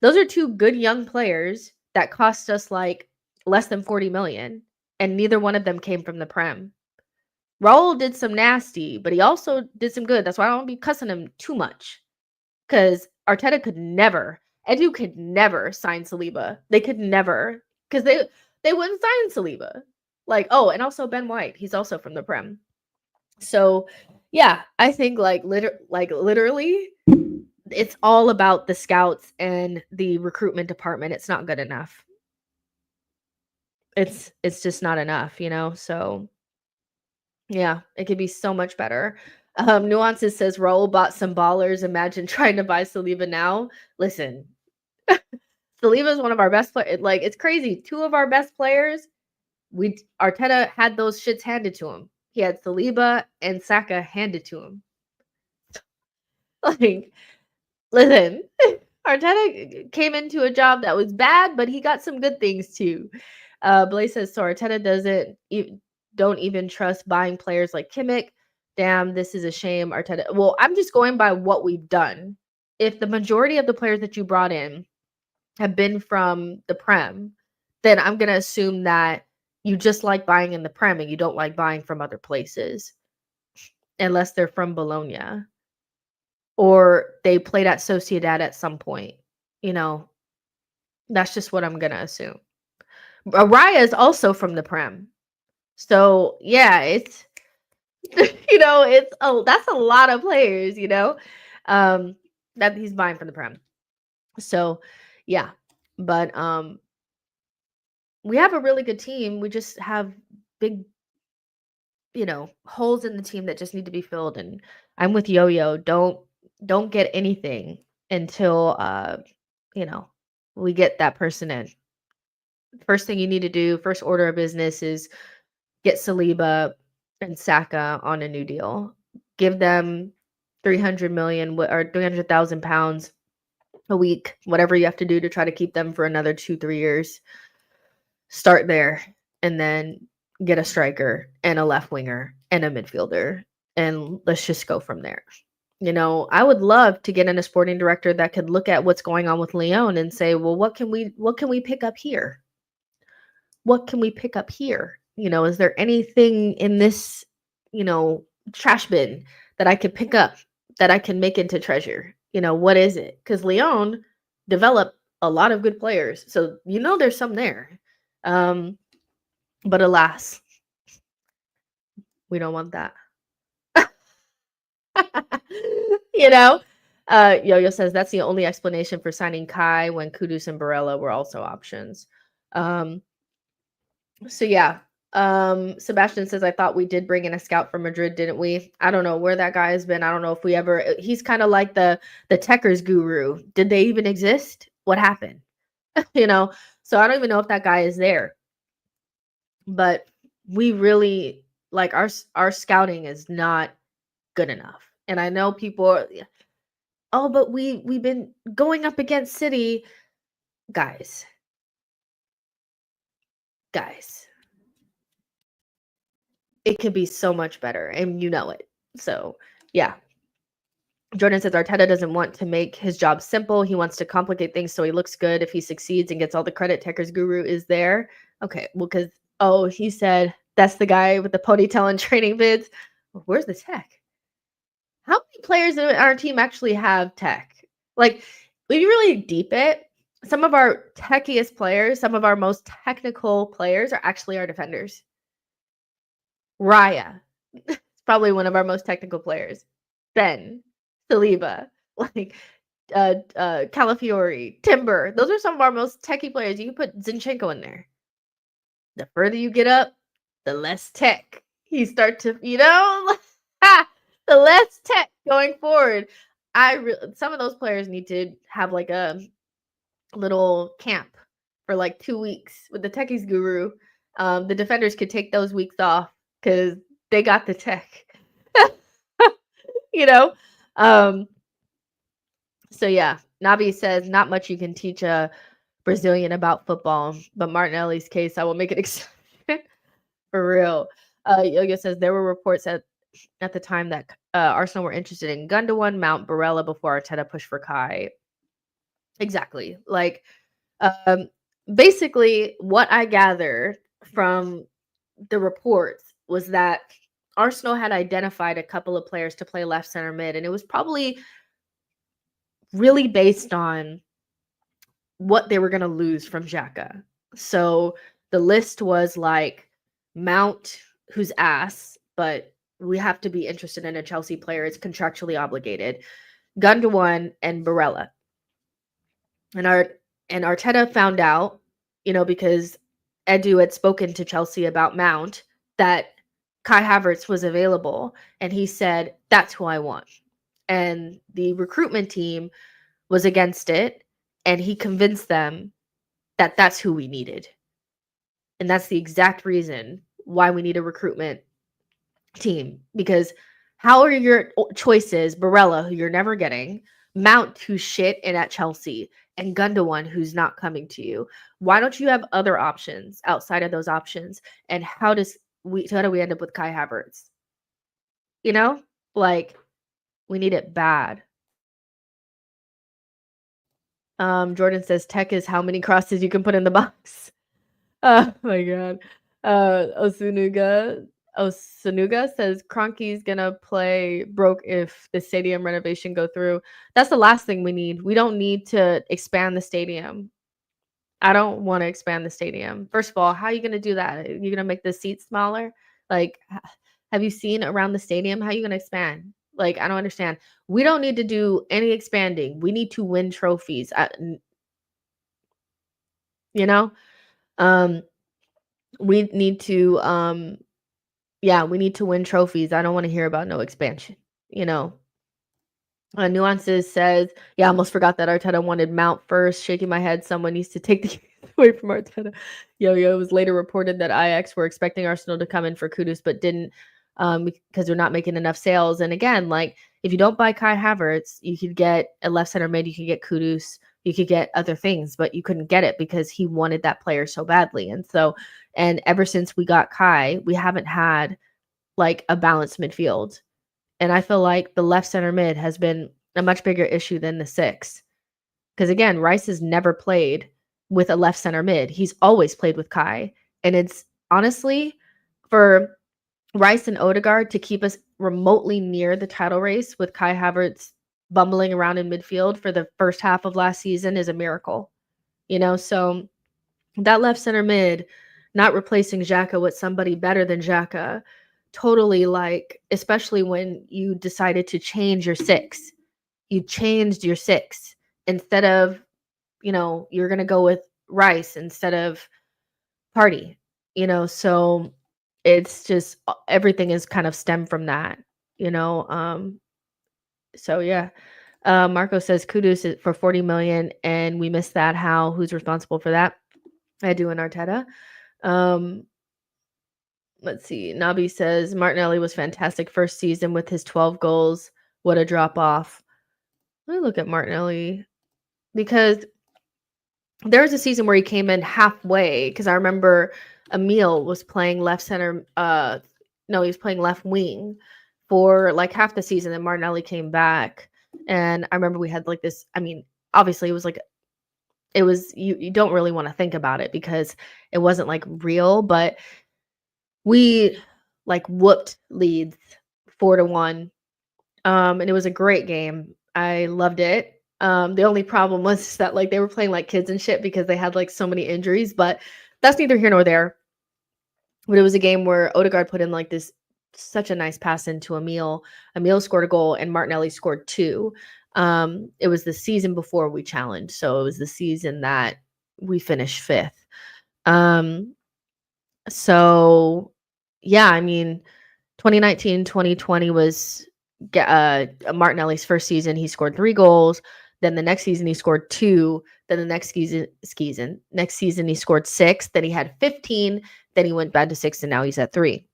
Those are 2 good young players that cost us like less than 40 million, and neither one of them came from the Prem. Raul did some nasty, but he also did some good. That's why I don't be cussing him too much, because Arteta could never, Edu could never sign Saliba. They could never, because they wouldn't sign Saliba. Like, oh, and also Ben White, he's also from the Prem. So yeah, I think like literally, it's all about the scouts and the recruitment department. It's not good enough. It's just not enough, you know? So yeah, it could be so much better. Nuances says Raul bought some ballers. Imagine trying to buy Saliba now. Listen, Saliba is one of our best players. Like, it's crazy. 2 of our best players, Arteta had those shits handed to him. He had Saliba and Saka handed to him. Like, listen, Arteta came into a job that was bad, but he got some good things too. Blaze says, so Arteta don't even trust buying players like Kimmich. Damn, this is a shame. Arteta. Well, I'm just going by what we've done. If the majority of the players that you brought in have been from the Prem, then I'm going to assume that you just like buying in the Prem and you don't like buying from other places, unless they're from Bologna or they played at Sociedad at some point. You know, that's just what I'm going to assume. Raya is also from the Prem. So, yeah, it's, that's a lot of players, that he's buying from the Prem. So, yeah. But we have a really good team. We just have big, holes in the team that just need to be filled. And I'm with Yo-Yo. Don't get anything until we get that person in. First thing you need to do, first order of business is get Saliba and Saka on a new deal. Give them 300 million or 300,000 pounds a week, whatever you have to do to try to keep them for another 2-3 years. Start there and then get a striker and a left winger and a midfielder, and let's just go from there. I would love to get in a sporting director that could look at what's going on with Lyon and say, well, what can we pick up here? What can we pick up here? Is there anything in this, trash bin that I could pick up that I can make into treasure? What is it? Because Lyon developed a lot of good players. So, there's some there. But alas, we don't want that. Yo-Yo says that's the only explanation for signing Kai when Kudus and Barella were also options. So yeah, Sebastian says, I thought we did bring in a scout from Madrid, didn't we? I don't know where that guy has been. I don't know if we ever, he's kind of like the Techers guru. Did they even exist? What happened? So I don't even know if that guy is there. But we really, like, our scouting is not good enough. And I know people are, oh, but we've been going up against City. Guys, it could be so much better, and you know it. So, yeah. Jordan says Arteta doesn't want to make his job simple. He wants to complicate things so he looks good. If he succeeds and gets all the credit, Techers Guru is there. Okay, well, because, he said that's the guy with the ponytail and training vids. Where's the tech? How many players in our team actually have tech? Like, if you really deep it, some of our techiest players, some of our most technical players are actually our defenders. Raya, it's probably one of our most technical players. Ben, Saliba, like Calafiori, Timber. Those are some of our most techie players. You can put Zinchenko in there. The further you get up, the less tech you start to, the less tech going forward. Some of those players need to have like a little camp for like 2 weeks with the techies guru. The defenders could take those weeks off because they got the tech. So yeah, Nabi says not much you can teach a Brazilian about football, but Martinelli's case, I will make an exception. For real. Yo-Yo says there were reports at the time that Arsenal were interested in Gundogan, Mount, Barella before Arteta pushed for Kai. Exactly. Like, basically, what I gather from the reports was that Arsenal had identified a couple of players to play left center mid, and it was probably really based on what they were going to lose from Xhaka. So the list was like Mount, who's ass, but we have to be interested in a Chelsea player. It's contractually obligated. Gundogan and Barella. And Arteta found out, because Edu had spoken to Chelsea about Mount, that Kai Havertz was available. And he said, that's who I want. And the recruitment team was against it. And he convinced them that that's who we needed. And that's the exact reason why we need a recruitment team. Because how are your choices, Barella, who you're never getting, Mount, who's shit and at Chelsea, and Gundogan, who's not coming to you? Why don't you have other options outside of those options? And how does how do we end up with Kai Havertz? You know? Like, we need it bad. Jordan says tech is how many crosses you can put in the box. Oh my god. Osunuga says Kroenke's gonna play broke if the stadium renovation go through. That's the last thing we need. We don't need to expand the stadium. I don't want to expand the stadium. First of all, how are you gonna do that? You're gonna make the seats smaller? Like, have you seen around the stadium? How are you gonna expand? Like, I don't understand. We don't need to do any expanding. We need to win trophies. You know, um, we need to yeah, we need to win trophies. I don't want to hear about no expansion. You know, Nuances says, yeah, I almost forgot that Arteta wanted Mount first. Shaking my head, someone needs to take the keys away from Arteta. It was later reported that Ajax were expecting Arsenal to come in for Kudus, but didn't because they're not making enough sales. And again, like if you don't buy Kai Havertz, you could get a left center mid, you could get Kudus, you could get other things, but you couldn't get it because he wanted that player so badly. And ever since we got Kai, we haven't had like a balanced midfield. And I feel like the left center mid has been a much bigger issue than the 6. Because again, Rice has never played with a left center mid. He's always played with Kai. And it's honestly for Rice and Odegaard to keep us remotely near the title race with Kai Havertz bumbling around in midfield for the first half of last season is a miracle. So that left center mid, not replacing Xhaka with somebody better than Xhaka, totally like, especially when you decided to change your 6. You changed your 6 instead of, you're going to go with Rice instead of Party, so it's just everything is kind of stemmed from that, so yeah. Marco says Kudus is for 40 million and we missed that. Who's responsible for that? I do in Arteta. Let's see. Nabi says Martinelli was fantastic first season with his 12 goals. What a drop off. Let me look at Martinelli because there was a season where he came in halfway because I remember Emil was playing left center. No, he was playing left wing for like half the season. And Martinelli came back. And I remember we had like this. I mean, obviously it was you don't really want to think about it because it wasn't like real, but we like whooped Leeds 4-1. And it was a great game. I loved it. The only problem was that like they were playing like kids and shit because they had like so many injuries, but that's neither here nor there. But it was a game where Odegaard put in like such a nice pass into Emil. Emil scored a goal and Martinelli scored 2. It was the season before we challenged, so it was the season that we finished 5th. So yeah, I mean, 2019, 2020 was Martinelli's first season. He scored 3 goals. Then the next season he scored 2. Then the next season he scored 6. Then he had 15. Then he went back to 6, and now he's at 3.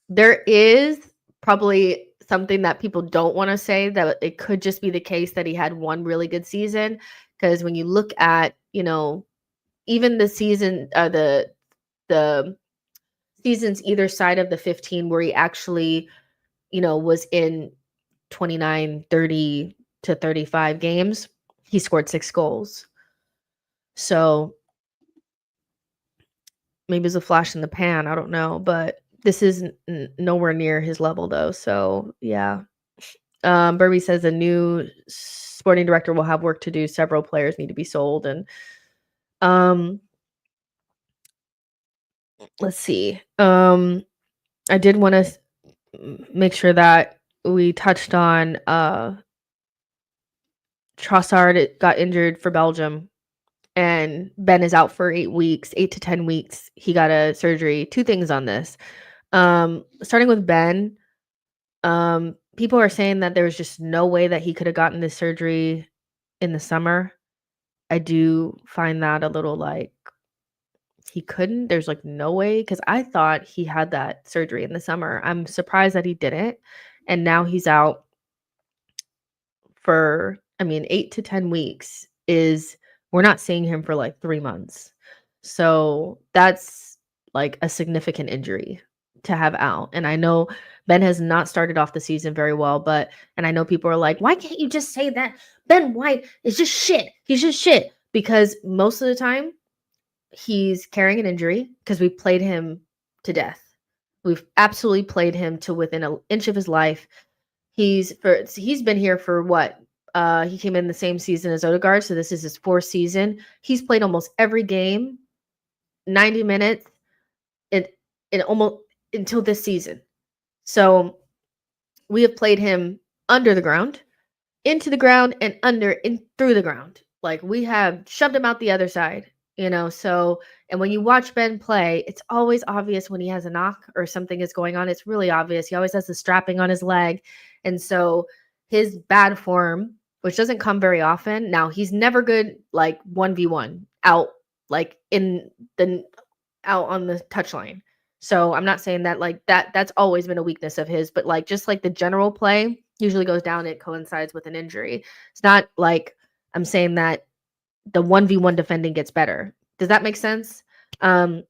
There is probably something that people don't want to say that it could just be the case that he had one really good season. Because when you look at, even the season, the seasons either side of the 15 where he actually, was in 29, 30 to 35 games, he scored 6 goals. So maybe it's a flash in the pan. I don't know, but this is nowhere near his level though. So yeah. Burby says a new sporting director will have work to do. Several players need to be sold. And let's see. I did want to make sure that we touched on Trossard got injured for Belgium, and Ben is out for 8 to 10 weeks. He got a surgery. 2 things on this. Starting with Ben, people are saying that there was just no way that he could have gotten this surgery in the summer. I do find that a little like he couldn't. There's like no way because I thought he had that surgery in the summer. I'm surprised that he didn't. And now he's out for, 8 to 10 weeks we're not seeing him for like 3 months. So that's like a significant injury to have out. And I know Ben has not started off the season very well, and I know people are like, why can't you just say that Ben White is just shit? He's just shit. Because most of the time he's carrying an injury because we played him to death. We've absolutely played him to within an inch of his life. He's been here for what? He came in the same season as Odegaard, so this is his 4th season. He's played almost every game, 90 minutes, in almost until this season. So we have played him under the ground, into the ground, and through the ground. Like, we have shoved him out the other side, so, and when you watch Ben play, it's always obvious when he has a knock or something is going on. It's really obvious. He always has the strapping on his leg. And so his bad form, which doesn't come very often. Now, he's never good, like 1v1 out, like out on the touchline. So I'm not saying that like that's always been a weakness of his, but like just like the general play usually goes down, it coincides with an injury. It's not like I'm saying that the 1v1 defending gets better. Does that make sense? I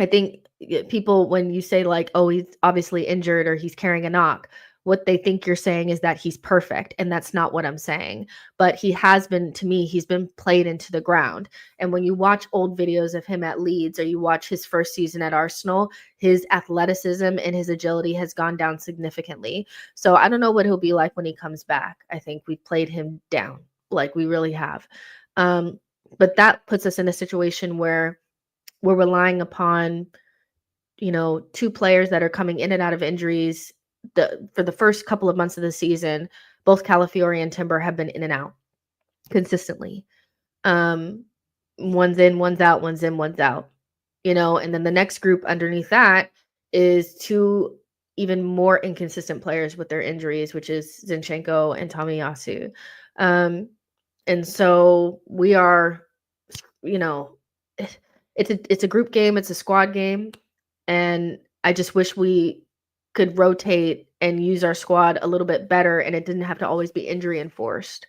think people, when you say like, oh, he's obviously injured or he's carrying a knock, what they think you're saying is that he's perfect. And that's not what I'm saying. But he has been, to me, he's been played into the ground. And when you watch old videos of him at Leeds or you watch his first season at Arsenal, his athleticism and his agility has gone down significantly. So I don't know what he'll be like when he comes back. I think we've played him down, like we really have. But that puts us in a situation where we're relying upon, 2 players that are coming in and out of injuries. For the first couple of months of the season, both Calafiori and Timber have been in and out consistently. One's in, one's out, one's in, one's out. And then the next group underneath that is 2 even more inconsistent players with their injuries, which is Zinchenko and Tomiyasu. And so we are, it's a group game, it's a squad game, and I just wish we could rotate and use our squad a little bit better, and it didn't have to always be injury enforced.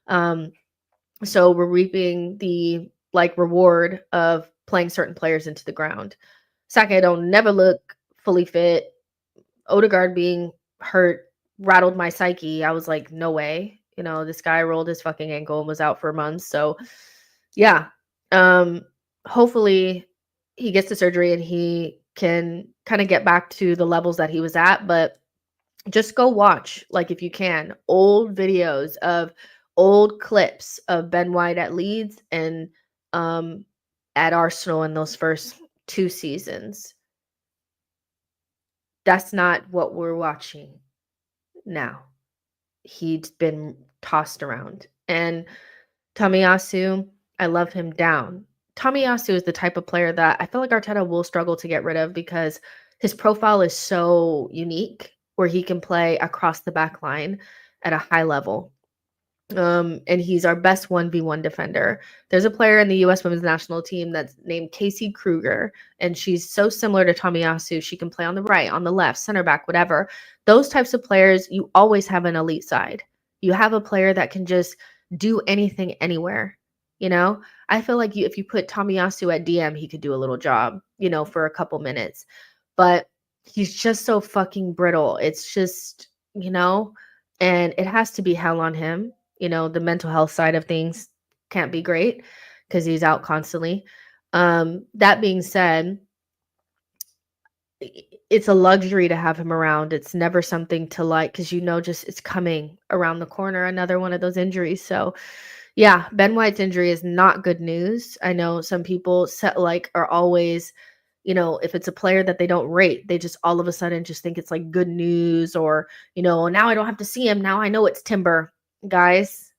So we're reaping the reward of playing certain players into the ground. Saka don't never look fully fit. Odegaard being hurt rattled my psyche. I was like, no way. This guy rolled his fucking ankle and was out for months. So yeah. Hopefully he gets the surgery and he can kind of get back to the levels that he was at, but just go watch, like if you can, old videos of old clips of Ben White at Leeds and at Arsenal in those first 2 seasons. That's not what we're watching now. He's been tossed around. And Tomiyasu, I love him down. Tomiyasu is the type of player that I feel like Arteta will struggle to get rid of because his profile is so unique, where he can play across the back line at a high level. And he's our best 1v1 defender. There's a player in the U.S. women's national team that's named Casey Kruger, and she's so similar to Tomiyasu. She can play on the right, on the left, center back, whatever. Those types of players, you always have an elite side. You have a player that can just do anything anywhere. I feel like if you put Tomiyasu at DM, he could do a little job, for a couple minutes. But he's just so fucking brittle. It's just, and it has to be hell on him. The mental health side of things can't be great because he's out constantly. That being said, it's a luxury to have him around. It's never something to like, because just it's coming around the corner, another one of those injuries. So yeah, Ben White's injury is not good news. I know some people are always, if it's a player that they don't rate, they just all of a sudden just think it's like good news, or, now I don't have to see him. Now I know it's Timber. Guys,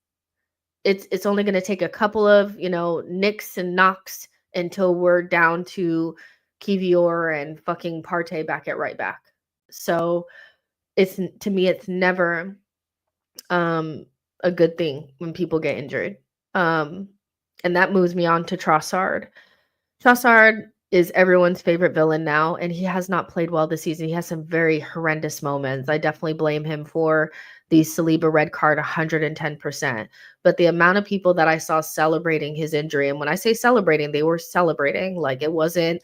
it's only going to take a couple of, nicks and knocks until we're down to Kivior and fucking Partey back at right back. So to me, it's never a good thing when people get injured. And that moves me on to Trossard. Trossard is everyone's favorite villain now, and he has not played well this season. He has some very horrendous moments. I definitely blame him for the Saliba red card 110%. But the amount of people that I saw celebrating his injury, and when I say celebrating, they were celebrating. Like, it wasn't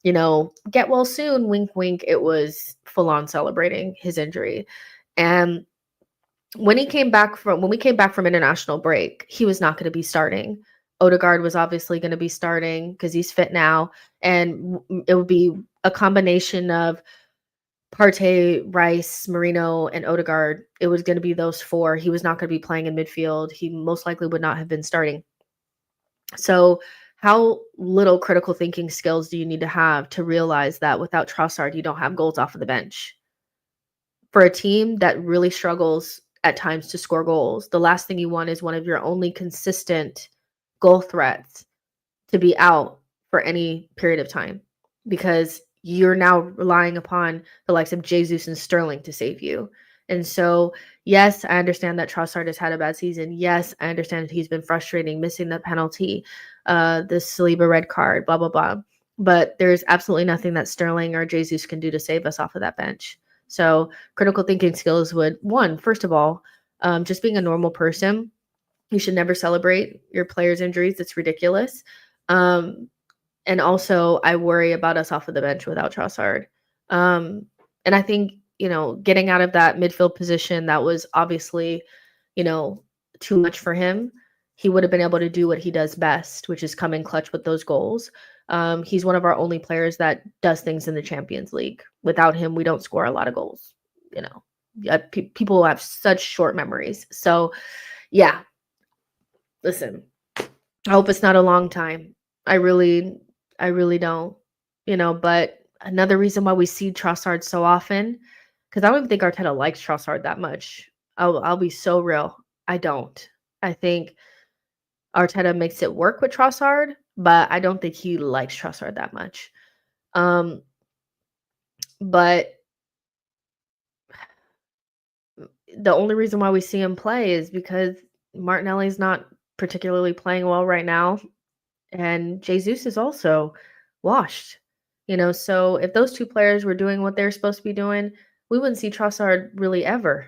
get well soon, wink, wink. It was full on celebrating his injury. And when we came back from international break, he was not going to be starting. Odegaard was obviously going to be starting because he's fit now. And it would be a combination of Partey, Rice, Marino, and Odegaard. It was going to be those four. He was not going to be playing in midfield. He most likely would not have been starting. So, how little critical thinking skills do you need to have to realize that without Trossard, you don't have goals off of the bench? For a team that really struggles at times to score goals, the last thing you want is one of your only consistent goal threats to be out for any period of time, because you're now relying upon the likes of Jesus and Sterling to save you. And so, yes, I understand that Trossard has had a bad season. Yes, I understand that he's been frustrating, missing the penalty, the Saliba red card, blah, blah, blah. But there's absolutely nothing that Sterling or Jesus can do to save us off of that bench. So critical thinking skills would, first of all, just being a normal person, you should never celebrate your players' injuries. It's ridiculous. And also, I worry about us off of the bench without Trossard. And I think, getting out of that midfield position, that was obviously, too much for him. He would have been able to do what he does best, which is come in clutch with those goals. He's one of our only players that does things in the Champions League. Without him, we don't score a lot of goals. People have such short memories. So, yeah, listen, I hope it's not a long time. I really don't, but another reason why we see Trossard so often, because I don't even think Arteta likes Trossard that much. I'll be so real. I don't. I think Arteta makes it work with Trossard, but I don't think he likes Trossard that much. But the only reason why we see him play is because Martinelli's not particularly playing well right now, and Jesus is also washed. So if those two players were doing what they're supposed to be doing, we wouldn't see Trossard really ever.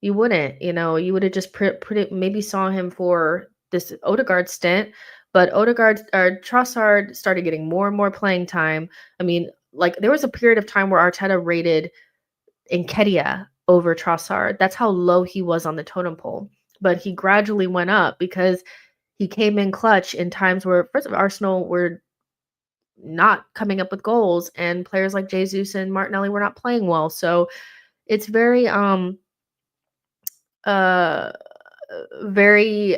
You wouldn't, you would have just maybe saw him for this Odegaard stint, but Trossard started getting more and more playing time. I mean, like, there was a period of time where Arteta rated Nketiah over Trossard. That's how low he was on the totem pole. But he gradually went up because he came in clutch in times where, first of all, Arsenal were not coming up with goals, and players like Jesus and Martinelli were not playing well. So it's very very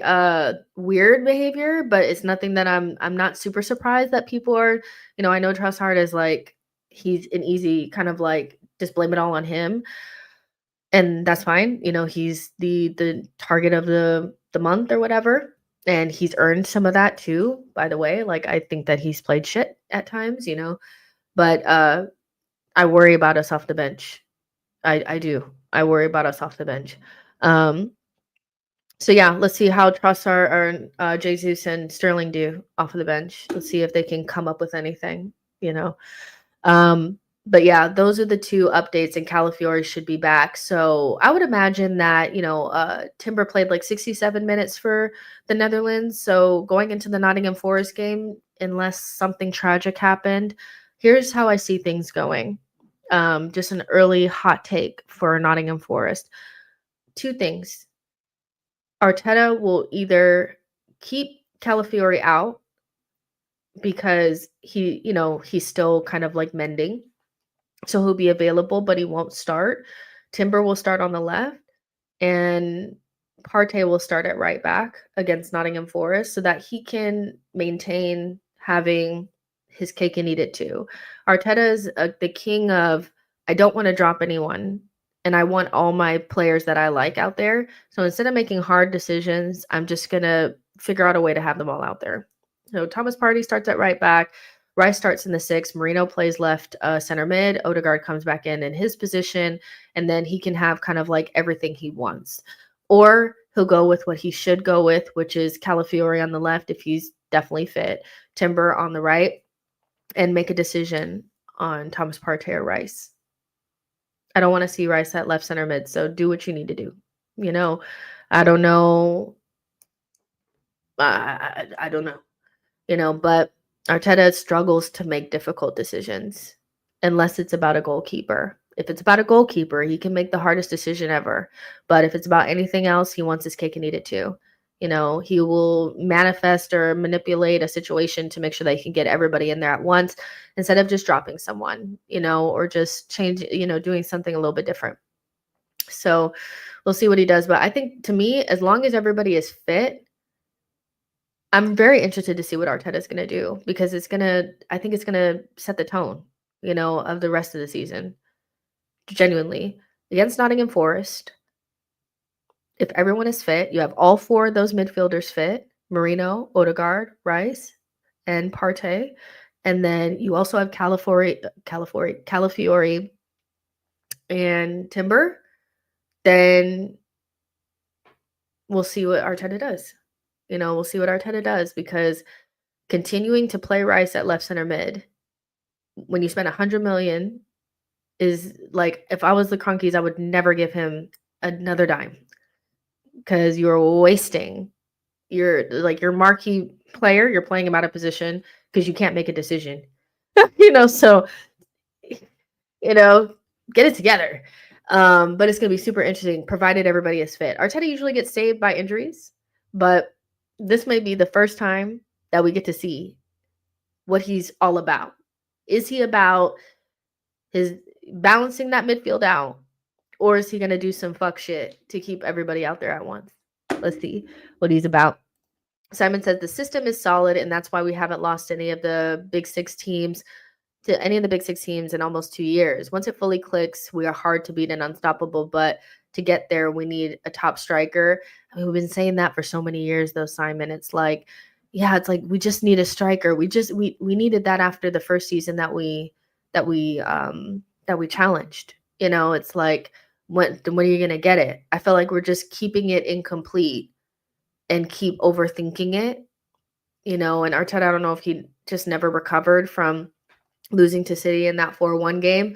weird behavior, but it's nothing that I'm not super surprised that people are, I know Trossard is like, he's an easy kind of like, just blame it all on him. And that's fine. He's the target of the month or whatever. And he's earned some of that too, by the way. Like, I think that he's played shit at times, but I worry about us off the bench. I do. I worry about us off the bench. So yeah, let's see how Trossard or Jesus and Sterling do off of the bench. Let's see if they can come up with anything, But yeah, those are the two updates, and Calafiori should be back. So I would imagine that, Timber played like 67 minutes for the Netherlands. So going into the Nottingham Forest game, unless something tragic happened, here's how I see things going. Just an early hot take for Nottingham Forest. Two things. Arteta will either keep Calafiori out because he's still kind of like mending. So he'll be available, but he won't start. Timber will start on the left, and Partey will start at right back against Nottingham Forest so that he can maintain having his cake and eat it too. Arteta is the king of, I don't want to drop anyone, and I want all my players that I like out there. So instead of making hard decisions, I'm just going to figure out a way to have them all out there. So Thomas Partey starts at right back. Rice starts in the 6. Marino plays left center mid. Odegaard comes back in his position, and then he can have kind of like everything he wants. Or he'll go with what he should go with, which is Calafiori on the left if he's definitely fit, Timber on the right, and make a decision on Thomas Partey or Rice. I don't want to see Rice at left center mid, so do what you need to do. I don't know. I don't know. But Arteta struggles to make difficult decisions unless it's about a goalkeeper. If it's about a goalkeeper, he can make the hardest decision ever. But if it's about anything else, he wants his cake and eat it too. He will manifest or manipulate a situation to make sure that he can get everybody in there at once instead of just dropping someone, or just doing something a little bit different. So we'll see what he does. But I think, to me, as long as everybody is fit, I'm very interested to see what Arteta is going to do, because I think it's going to set the tone, of the rest of the season. Genuinely. Against Nottingham Forest, if everyone is fit, you have all 4 of those midfielders fit: Marino, Odegaard, Rice, and Partey. And then you also have Calafiori, and Timber. Then we'll see what Arteta does. We'll see what Arteta does, because continuing to play Rice at left center mid when you spend 100 million is like, if I was the Cronkies, I would never give him another dime, because you're wasting your marquee player. You're playing him out of position because you can't make a decision. So get it together. But it's gonna be super interesting, provided everybody is fit. Arteta usually gets saved by injuries, but this may be the first time that we get to see what he's all about. Is he about his balancing that midfield out, or is he gonna do some fuck shit to keep everybody out there at once? Let's see what he's about. Simon says the system is solid, and that's why we haven't lost any of the big 6 teams in almost 2 years. Once it fully clicks, we are hard to beat and unstoppable, but to get there, we need a top striker. I mean, we've been saying that for so many years, though, Simon. It's like we just need a striker. We needed that after the first season that we challenged. It's like, when are you gonna get it? I feel like we're just keeping it incomplete and keep overthinking it. And Arteta, I don't know if he just never recovered from losing to City in that 4-1 game,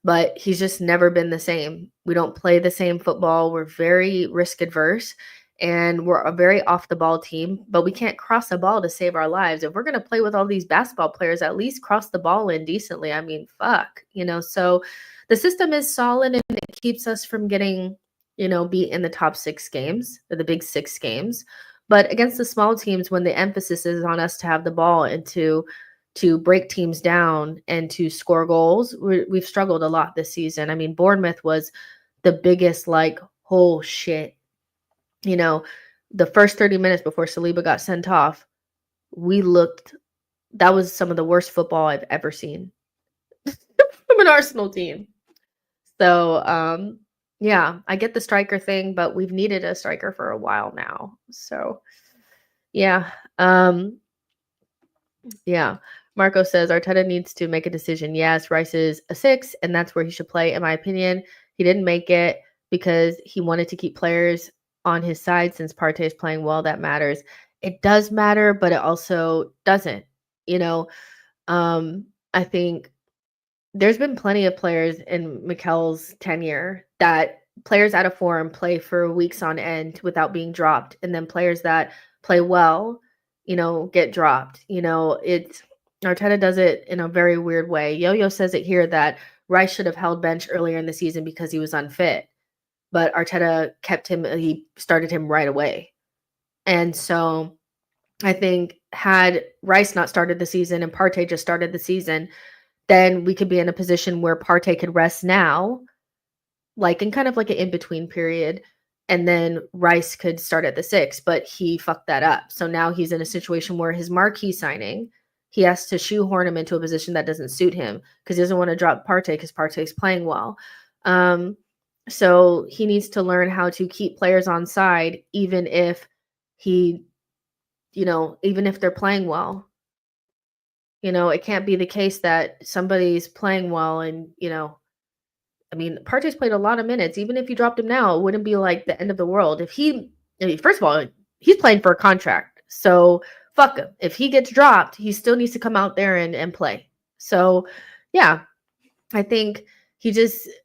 but he's just never been the same. We don't play the same football. We're very risk adverse, and we're a very off the ball team, but we can't cross a ball to save our lives. If we're going to play with all these basketball players, at least cross the ball in decently. I mean, fuck, so the system is solid, and it keeps us from getting, beat in the top 6 games, or the big 6 games. But against the small teams, when the emphasis is on us to have the ball and to break teams down and to score goals, we've struggled a lot this season. I mean, Bournemouth was the biggest, whole shit. The first 30 minutes before Saliba got sent off, that was some of the worst football I've ever seen from an Arsenal team. So, yeah, I get the striker thing, but we've needed a striker for a while now. So, yeah. Yeah. Marco says Arteta needs to make a decision. Yes, Rice is a 6, and that's where he should play, in my opinion. He didn't make it because he wanted to keep players on his side. Since Partey is playing well, that matters. It does matter, but it also doesn't. I think there's been plenty of players in Mikel's tenure that players out of form play for weeks on end without being dropped, and then players that play well, get dropped. Arteta does it in a very weird way. Yo-Yo says it here that Rice should have held bench earlier in the season because he was unfit, but Arteta he started him right away. And so I think, had Rice not started the season and Partey just started the season, then we could be in a position where Partey could rest now, in kind of like an in-between period, and then Rice could start at the 6, but he fucked that up. So now he's in a situation where his marquee signing, he has to shoehorn him into a position that doesn't suit him because he doesn't want to drop Partey because Partey's playing well. So he needs to learn how to keep players on side, even if even if they're playing well. It can't be the case that somebody's playing well and, I mean, Partey's played a lot of minutes. Even if you dropped him now, it wouldn't be like the end of the world. First of all, he's playing for a contract. So fuck him. If he gets dropped, he still needs to come out there and play. So, yeah, I think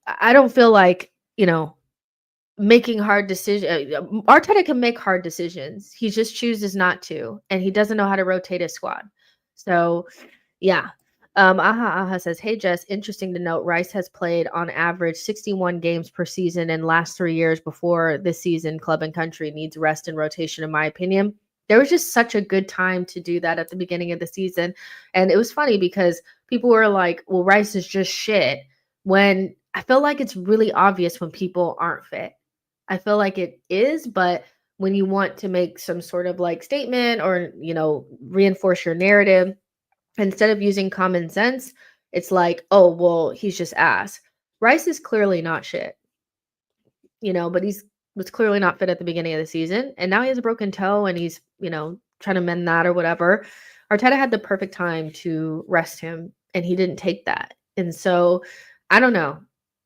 I don't feel like, making hard decisions. Arteta can make hard decisions. He just chooses not to, and he doesn't know how to rotate his squad. So, yeah. Aha says, "Hey Jess, interesting to note. Rice has played on average 61 games per season in last 3 years before this season. Club and country needs rest and rotation, in my opinion." There was just such a good time to do that at the beginning of the season, and it was funny because people were like, "Well, Rice is just shit." When I feel like it's really obvious when people aren't fit. I feel like it is, but when you want to make some sort of like statement or reinforce your narrative instead of using common sense, it's like, oh, well, he's just ass. Rice is clearly not shit, but he's was clearly not fit at the beginning of the season. And now he has a broken toe and he's, trying to mend that or whatever. Arteta had the perfect time to rest him and he didn't take that. And so I don't know,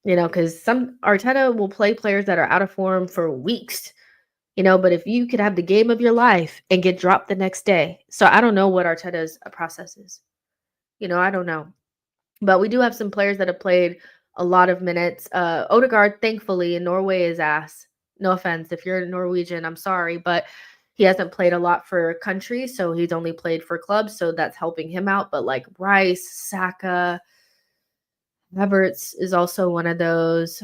because some Arteta will play players that are out of form for weeks, but if you could have the game of your life and get dropped the next day. So I don't know what Arteta's process is. I don't know. But we do have some players that have played a lot of minutes. Odegaard, thankfully, in Norway is ass. No offense. If you're Norwegian, I'm sorry, but he hasn't played a lot for country, so he's only played for clubs, so that's helping him out. But like Rice, Saka, Havertz is also one of those.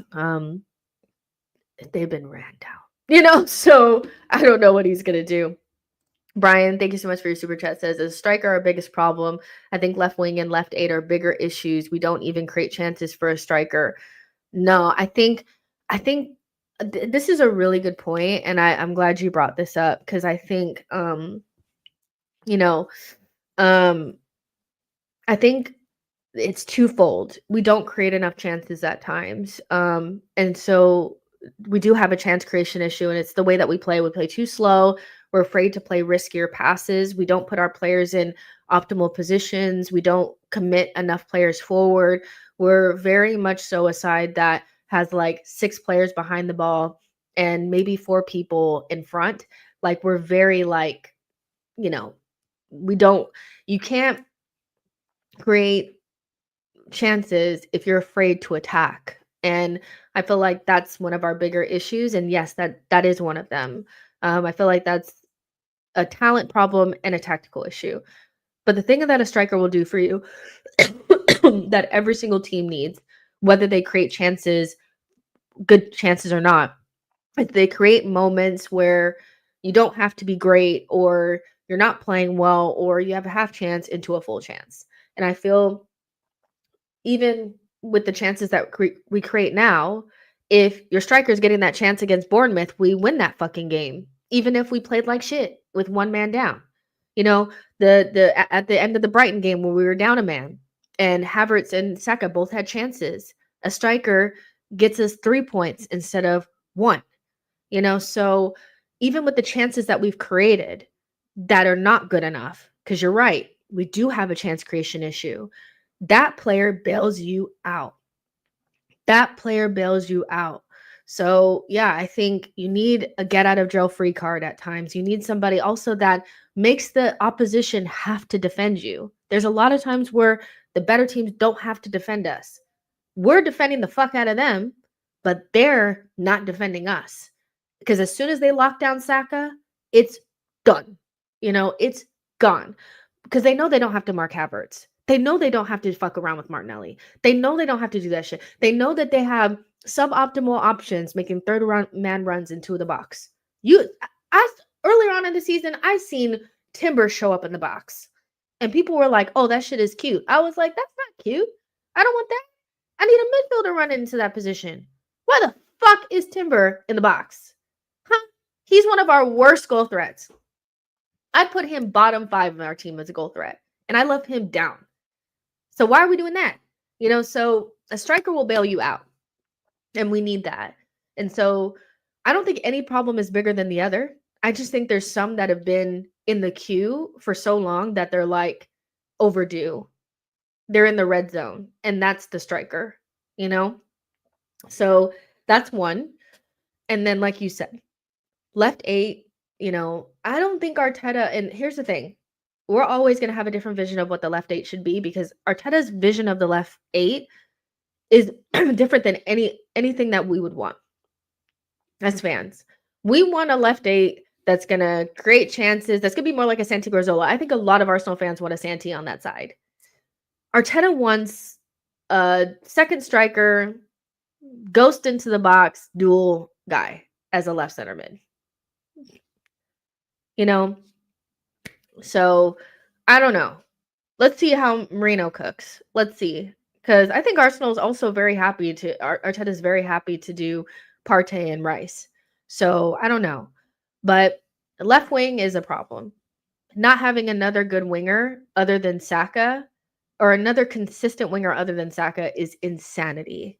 They've been ran down, so I don't know what he's gonna do. Brian, thank you so much for your super chat. Says, as a striker, our biggest problem, I think left wing and left eight are bigger issues. We don't even create chances for a striker. No, I think this is a really good point, and I'm glad you brought this up because I think you know I think it's twofold. We don't create enough chances at times, and so we do have a chance creation issue, and it's the way that we play. We play too slow. We're afraid to play riskier passes. We don't put our players in optimal positions. We don't commit enough players forward. We're very much so a side that has like 6 players behind the ball and maybe 4 people in front. Like we're very like, we don't you can't create chances if you're afraid to attack. And I feel like that's one of our bigger issues. And yes, that is one of them. I feel like that's a talent problem and a tactical issue. But the thing that a striker will do for you that every single team needs, whether they create chances, good chances or not, is they create moments where you don't have to be great or you're not playing well or you have a half chance into a full chance. And I feel even with the chances that we create now, if your striker's getting that chance against Bournemouth, we win that fucking game, even if we played like shit with one man down. At the end of the Brighton game where we were down a man and Havertz and Saka both had chances, a striker gets us 3 points instead of 1. So even with the chances that we've created that are not good enough, because you're right, we do have a chance creation issue. That player bails you out. So, yeah, I think you need a get out of jail free card at times. You need somebody also that makes the opposition have to defend you. There's a lot of times where the better teams don't have to defend us. We're defending the fuck out of them, but they're not defending us. Because as soon as they lock down Saka, it's done. It's gone. Because they know they don't have to mark Havertz. They know they don't have to fuck around with Martinelli. They know they don't have to do that shit. They know that they have suboptimal options making man runs into the box. Earlier on in the season, I seen Timber show up in the box. And people were like, oh, that shit is cute. I was like, that's not cute. I don't want that. I need a midfielder running into that position. Why the fuck is Timber in the box? Huh? He's one of our worst goal threats. I'd put him bottom 5 in our team as a goal threat. And I love him down. So why are we doing that? So a striker will bail you out. And we need that. And so I don't think any problem is bigger than the other. I just think there's some that have been in the queue for so long that they're like overdue. They're in the red zone. And that's the striker, So that's one. And then, like you said, left 8, I don't think Arteta, and here's the thing. We're always going to have a different vision of what the left 8 should be because Arteta's vision of the left 8 is different than anything that we would want as fans. We want a left 8 that's going to create chances. That's going to be more like a Santi Grazzola. I think a lot of Arsenal fans want a Santi on that side. Arteta wants a second striker, ghost into the box, dual guy as a left center mid. You know? So, I don't know. Let's see how Marino cooks. Let's see. Because I think Arsenal is also very happy to, Arteta is very happy to do Partey and Rice. So, I don't know. But left wing is a problem. Not having another good winger other than Saka, or another consistent winger other than Saka, is insanity.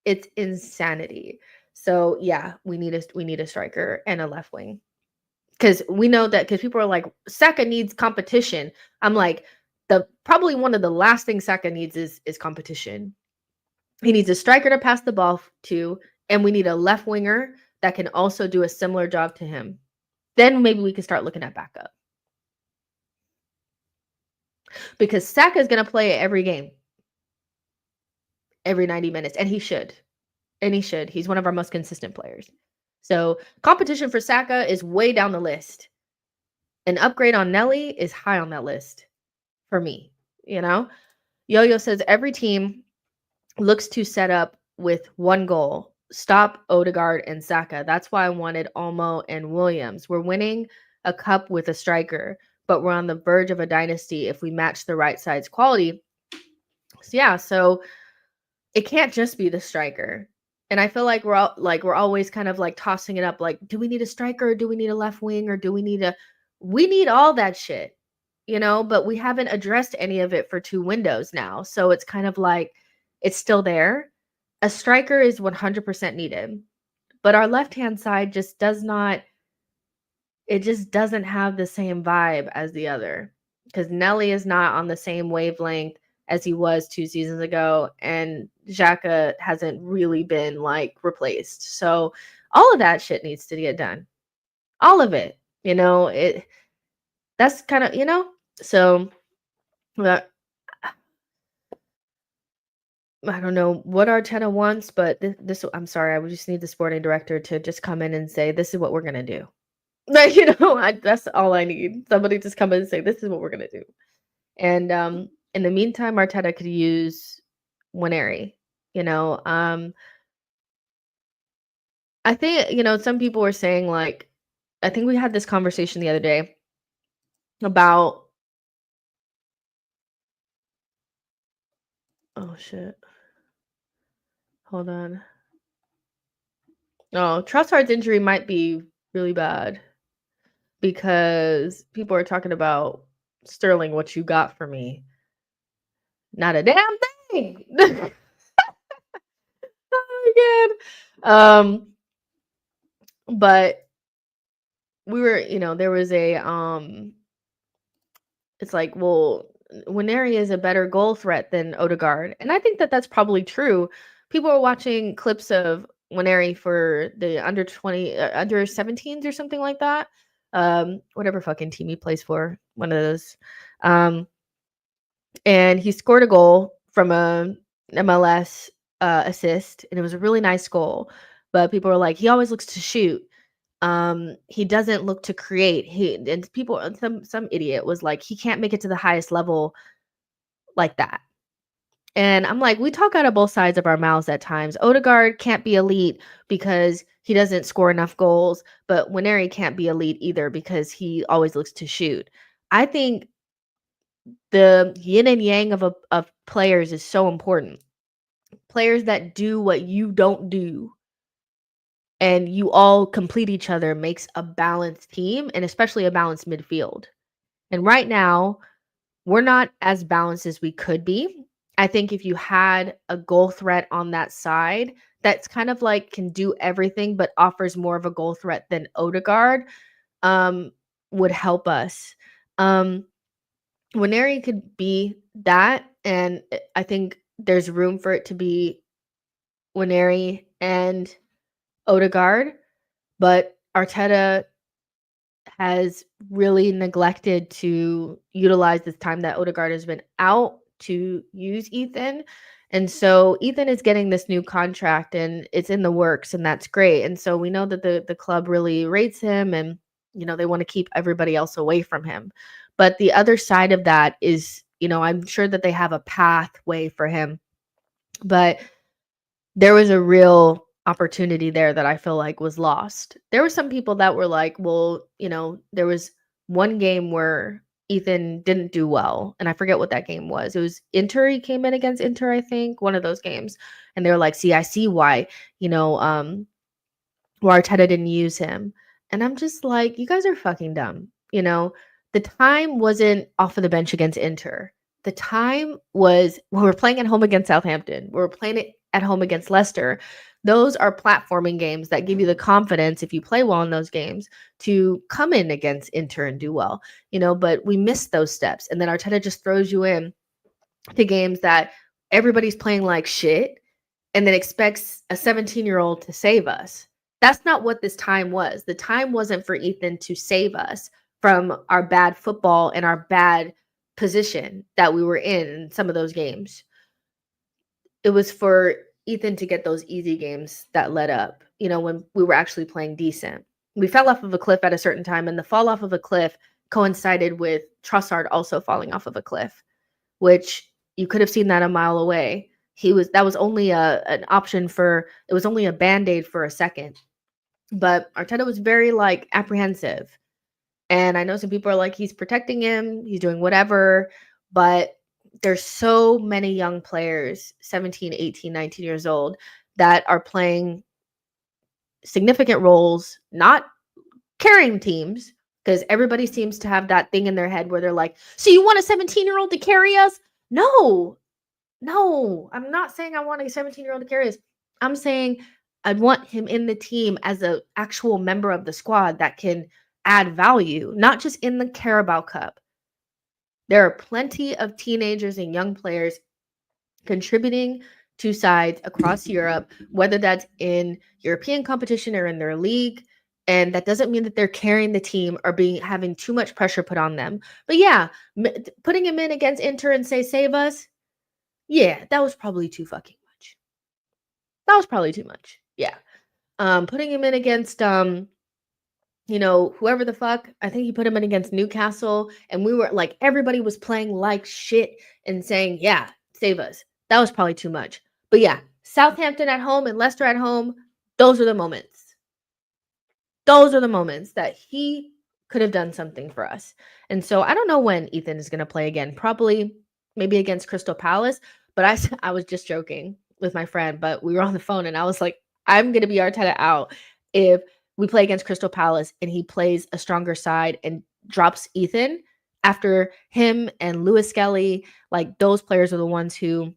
It's insanity. So yeah, we need a striker and a left wing. Because we know that, because people are like, Saka needs competition. I'm like, probably one of the last things Saka needs is competition. He needs a striker to pass the ball to, and we need a left winger that can also do a similar job to him. Then maybe we can start looking at backup. Because Saka is going to play every game, every 90 minutes, and he should. He's one of our most consistent players. So competition for Saka is way down the list. An upgrade on Nelly is high on that list for me. You know, Yo-Yo says every team looks to set up with one goal: stop Odegaard and Saka. That's why I wanted Olmo and Williams. We're winning a cup with a striker, but we're on the verge of a dynasty if we match the right side's quality. So yeah, so it can't just be the striker. And I feel like we're always kind of like tossing it up, like, do we need a striker, or do we need a left wing, or do we need we need all that shit, you know, but we haven't addressed any of it for 2 windows now. So it's kind of like it's still there. A striker is 100% needed, but our left-hand side just doesn't have the same vibe as the other, because Nelly is not on the same wavelength as he was 2 seasons ago, and Xhaka hasn't really been like replaced. So all of that shit needs to get done. All of it, you know, that's kind of, you know, so I don't know what Arteta wants, but this I'm sorry, I would just need the sporting director to just come in and say, this is what we're going to do. Like, you know, that's all I need. Somebody just come in and say, this is what we're going to do. And in the meantime, Arteta could use Nwaneri, you know. I think, you know, some people were saying, like, I think we had this conversation the other day about, oh shit. Hold on. Oh, Trossard's injury might be really bad, because people are talking about, Sterling, what you got for me. Not a damn thing. Oh my god. But we were, you know, there was a it's like, well, Nwaneri is a better goal threat than Odegaard. And I think that that's probably true. People are watching clips of Nwaneri for the under 20, under 17s or something like that. Whatever fucking team he plays for, one of those. And he scored a goal from a MLS assist, and it was a really nice goal. But people are like, he always looks to shoot. He doesn't look to create. Some idiot was like, he can't make it to the highest level like that. And I'm like, we talk out of both sides of our mouths at times. Odegaard can't be elite because he doesn't score enough goals, but Nwaneri can't be elite either because he always looks to shoot. I think the yin and yang of players is so important. Players that do what you don't do and you all complete each other makes a balanced team, and especially a balanced midfield. And right now, we're not as balanced as we could be. I think if you had a goal threat on that side that's kind of like can do everything but offers more of a goal threat than Odegaard, would help us. Nwaneri could be that, and I think there's room for it to be Nwaneri and Odegaard, but Arteta has really neglected to utilize this time that Odegaard has been out to use Ethan. And so Ethan is getting this new contract and it's in the works, and that's great. And so we know that the club really rates him, and they want to keep everybody else away from him. But the other side of that is, I'm sure that they have a pathway for him, but there was a real opportunity there that I feel like was lost. There were some people that were like, well, there was one game where Ethan didn't do well, and I forget what that game was. It was Inter. He came in against Inter, I think, one of those games. And they were like, see, I see why, where Arteta didn't use him. And I'm just like, you guys are fucking dumb. The time wasn't off of the bench against Inter. The time was when we were playing at home against Southampton. We were playing it at home against Leicester. Those are platforming games that give you the confidence, if you play well in those games, to come in against Inter and do well. But we missed those steps. And then Arteta just throws you in to games that everybody's playing like shit and then expects a 17-year-old to save us. That's not what this time was. The time wasn't for Ethan to save us from our bad football and our bad position that we were in some of those games. It was for Ethan to get those easy games that led up, when we were actually playing decent. We fell off of a cliff at a certain time, and the fall off of a cliff coincided with Trossard also falling off of a cliff, which you could have seen that a mile away. That was only an option it was only a Band-Aid for a second. But Arteta was very apprehensive. And I know some people are like, he's protecting him, he's doing whatever, but there's so many young players, 17, 18, 19 years old, that are playing significant roles, not carrying teams, because everybody seems to have that thing in their head where they're like, so you want a 17-year-old to carry us? No, I'm not saying I want a 17-year-old to carry us. I'm saying I want him in the team as an actual member of the squad that can add value, not just in the Carabao Cup. There are plenty of teenagers and young players contributing to sides across Europe, whether that's in European competition or in their league. And that doesn't mean that they're carrying the team or having too much pressure put on them. But yeah, putting him in against Inter and say, save us. Yeah, that was probably too fucking much. That was probably too much. Yeah. Putting him in against, whoever the fuck, I think he put him in against Newcastle, and we were like, everybody was playing like shit and saying, yeah, save us. That was probably too much. But yeah, Southampton at home and Leicester at home, those are the moments. Those are the moments that he could have done something for us. And so I don't know when Ethan is going to play again. Probably maybe against Crystal Palace. But I was just joking with my friend, but we were on the phone and I was like, I'm going to be Arteta out if we play against Crystal Palace and he plays a stronger side and drops Ethan after him and Lewis Skelly. Like, those players are the ones who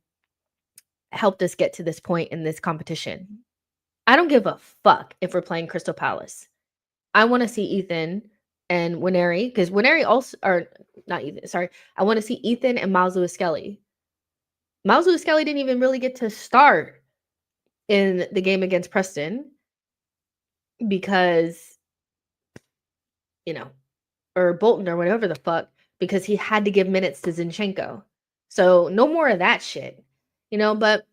helped us get to this point in this competition. I don't give a fuck if we're playing Crystal Palace. I want to see Ethan and Nwaneri, because Nwaneri also, or not Ethan, sorry. I want to see Ethan and Miles Lewis Skelly. Miles Lewis Skelly didn't even really get to start in the game against Preston because, or Bolton or whatever the fuck, because he had to give minutes to Zinchenko. So no more of that shit, but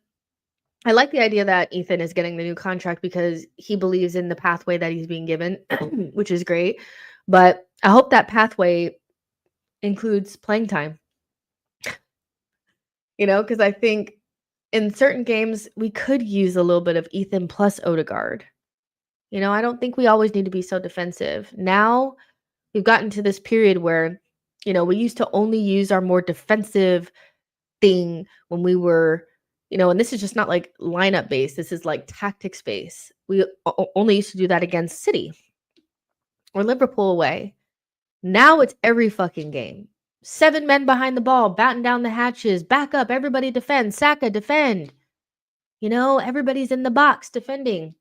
I like the idea that Ethan is getting the new contract because he believes in the pathway that he's being given, which is great. But I hope that pathway includes playing time, because I think in certain games we could use a little bit of Ethan plus Odegaard. I don't think we always need to be so defensive. Now we've gotten to this period where, we used to only use our more defensive thing when we were, and this is just not like lineup based. This is like tactics based. We only used to do that against City or Liverpool away. Now it's every fucking game. 7 men behind the ball, batten down the hatches, back up, everybody defend, Saka defend. Everybody's in the box defending.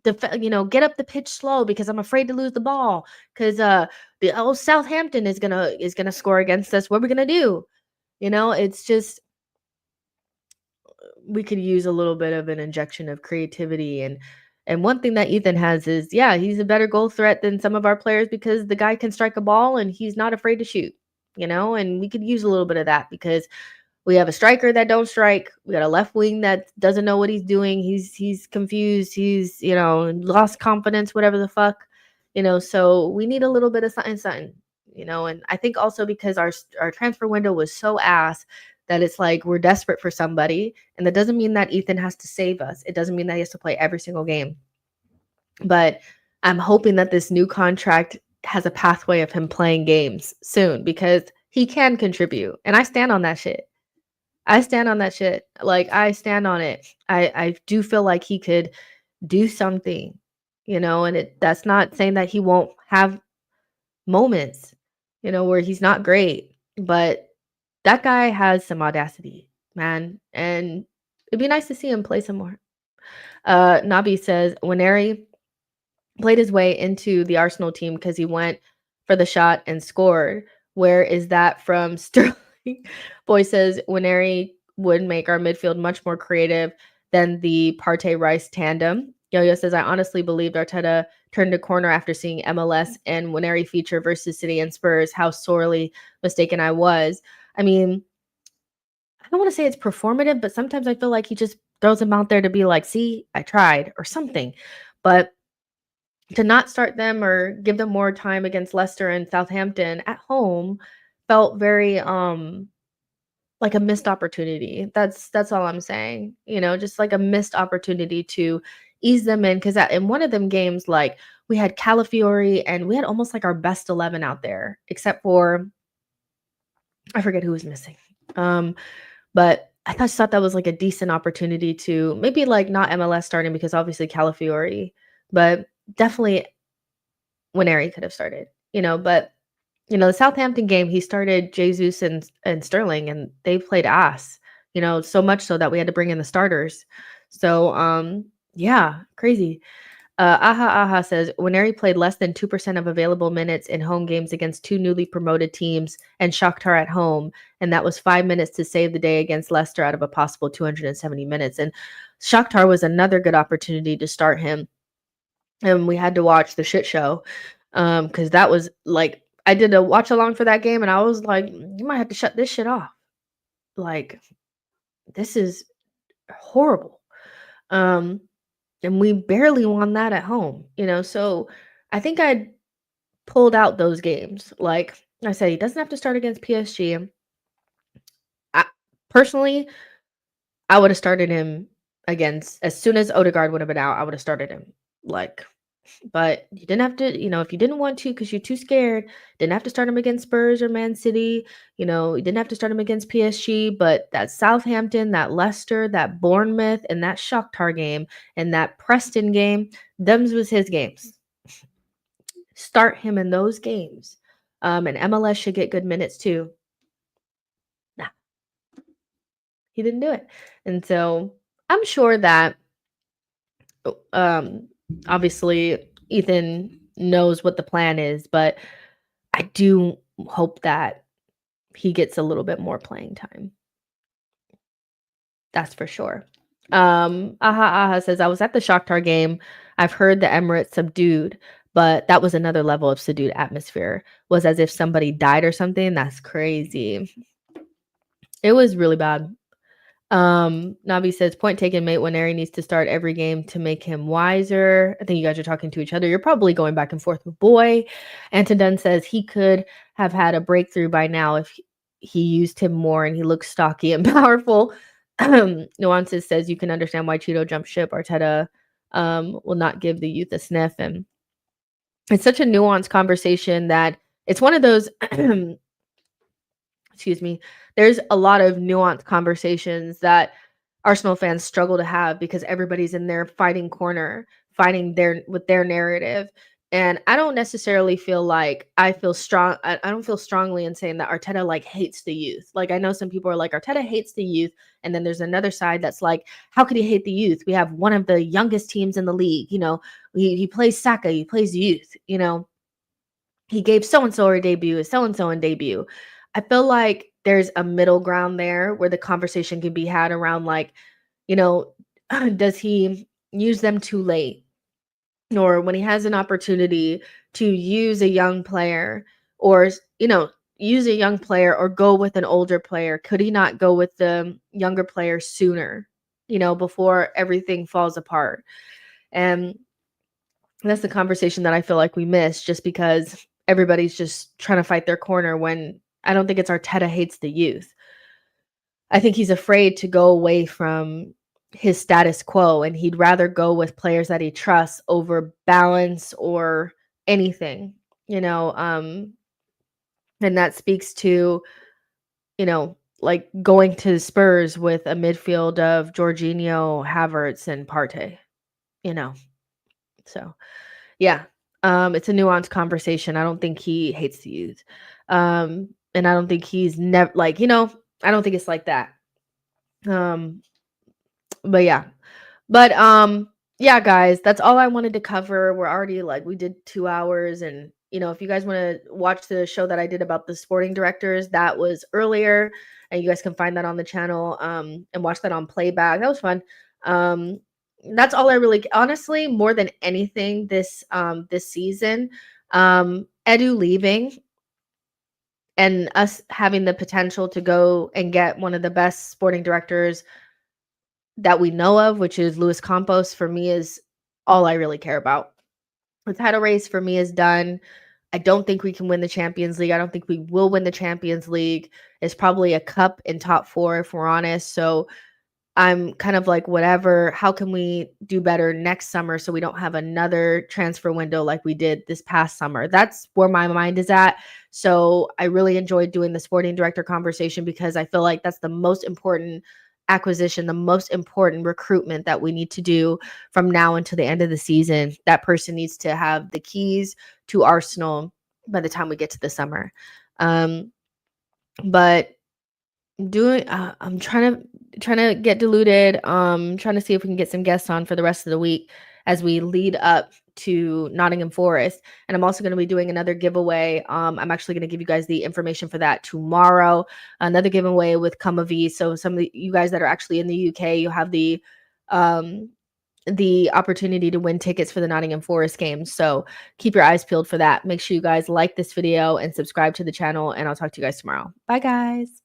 Get up the pitch slow because I'm afraid to lose the ball because the Southampton is gonna score against us. What are we gonna do? It's just, we could use a little bit of an injection of creativity. And one thing that Ethan has is, yeah, he's a better goal threat than some of our players because the guy can strike a ball and he's not afraid to shoot, and we could use a little bit of that because we have a striker that don't strike. We got a left wing that doesn't know what he's doing. He's confused. He's, lost confidence, whatever the fuck. So we need a little bit of something. And I think also because our transfer window was so ass that it's like we're desperate for somebody, and that doesn't mean that Ethan has to save us. It doesn't mean that he has to play every single game. But I'm hoping that this new contract has a pathway of him playing games soon because he can contribute. And I stand on that shit. I stand on that shit. Like I stand on it. I do feel like he could do something, and that's not saying that he won't have moments, where he's not great, but that guy has some audacity, man, and it'd be nice to see him play some more. Nabi says Nwaneri played his way into the Arsenal team because he went for the shot and scored. Where is that from Sterling? Boy says Nwaneri would make our midfield much more creative than the Partey Rice tandem. Yo-Yo says, I honestly believed Arteta turned a corner after seeing MLS and Nwaneri feature versus City and Spurs. How sorely mistaken I was. I mean, I don't want to say it's performative, but sometimes I feel like he just throws them out there to be like, see, I tried or something. But to not start them or give them more time against Leicester and Southampton at home felt very like a missed opportunity. That's all I'm saying. Just like a missed opportunity to ease them in because in one of them games, like we had Calafiori and we had almost like our best 11 out there, except for I forget who was missing. But I just thought that was like a decent opportunity to maybe like not MLS starting because obviously Calafiori, but definitely Nwaneri could have started, but the Southampton game, he started Jesus and Sterling, and they played ass, so much so that we had to bring in the starters. So, yeah, crazy. Aha says Nwaneri played less than 2% of available minutes in home games against two newly promoted teams and Shakhtar at home, and that was 5 minutes to save the day against Leicester out of a possible 270 minutes. And Shakhtar was another good opportunity to start him, and we had to watch the shit show because that was like I did a watch along for that game, and I was like, you might have to shut this shit off. Like, this is horrible. And we barely won that at home. So I think I pulled out those games. Like I said, he doesn't have to start against PSG. I, personally, I would have started him against as soon as Odegaard would have been out. I would have started him. Like, but you didn't have to, if you didn't want to because you're too scared, didn't have to start him against Spurs or Man City. You didn't have to start him against PSG, but that Southampton, that Leicester, that Bournemouth, and that Shakhtar game, and that Preston game, them's was his games. Start him in those games. And MLS should get good minutes too. Nah, he didn't do it. And so I'm sure that obviously Ethan knows what the plan is, but I do hope that he gets a little bit more playing time. That's for sure. Aha says, I was at the Shakhtar game. I've heard the Emirates subdued, but that was another level of subdued atmosphere. Was as if somebody died or something. That's crazy. It was really bad. Navi says, point taken, mate. Nwaneri needs to start every game to make him wiser. I think you guys are talking to each other. You're probably going back and forth with Boy. Anton Dunn says he could have had a breakthrough by now if he used him more and he looks stocky and powerful. Nuances says you can understand why Cheeto jumped ship. Arteta will not give the youth a sniff. And it's such a nuanced conversation that it's one of those excuse me, there's a lot of nuanced conversations that Arsenal fans struggle to have because everybody's in their fighting corner, fighting with their narrative. And I don't necessarily feel like I don't feel strongly in saying that Arteta like hates the youth. Like I know some people are like Arteta hates the youth, and then there's another side that's like, how could he hate the youth? We have one of the youngest teams in the league. He plays Saka, he plays youth. He gave so and so a debut, so and so in debut. I feel like there's a middle ground there where the conversation can be had around like, does he use them too late? Or when he has an opportunity to use a young player or, use a young player or go with an older player, could he not go with the younger player sooner, before everything falls apart? And that's the conversation that I feel like we miss just because everybody's just trying to fight their corner when I don't think it's Arteta hates the youth. I think he's afraid to go away from his status quo, and he'd rather go with players that he trusts over balance or anything, you know, and that speaks to, like going to Spurs with a midfield of Jorginho, Havertz, and Partey, you know. So, yeah, it's a nuanced conversation. I don't think he hates the youth, and I don't think he's never like, I don't think it's like that. Um, but yeah, yeah, guys, that's all I wanted to cover. We're already like we did 2 hours, and if you guys want to watch the show that I did about the sporting directors, that was earlier, and you guys can find that on the channel and watch that on playback. That was fun. Um that's all I really honestly, more than anything this season, Edu leaving and us having the potential to go and get one of the best sporting directors that we know of, which is Luis Campos, for me is all I really care about. The title race for me is done. I don't think we can win the Champions League. I don't think we will win the Champions League. It's probably a cup in top 4 if we're honest. So I'm kind of like, whatever. How can we do better next summer so we don't have another transfer window like we did this past summer? That's where my mind is at. So I really enjoyed doing the sporting director conversation because I feel like that's the most important acquisition, the most important recruitment that we need to do from now until the end of the season. That person needs to have the keys to Arsenal by the time we get to the summer. But doing I'm trying to get diluted, trying to see if we can get some guests on for the rest of the week as we lead up to Nottingham Forest. And I'm also going to be doing another giveaway. I'm actually going to give you guys the information for that tomorrow. Another giveaway with Comavi. So some of you guys that are actually in the UK, you have the opportunity to win tickets for the Nottingham Forest games. So keep your eyes peeled for that. Make sure you guys like this video and subscribe to the channel, and I'll talk to you guys tomorrow. Bye, guys.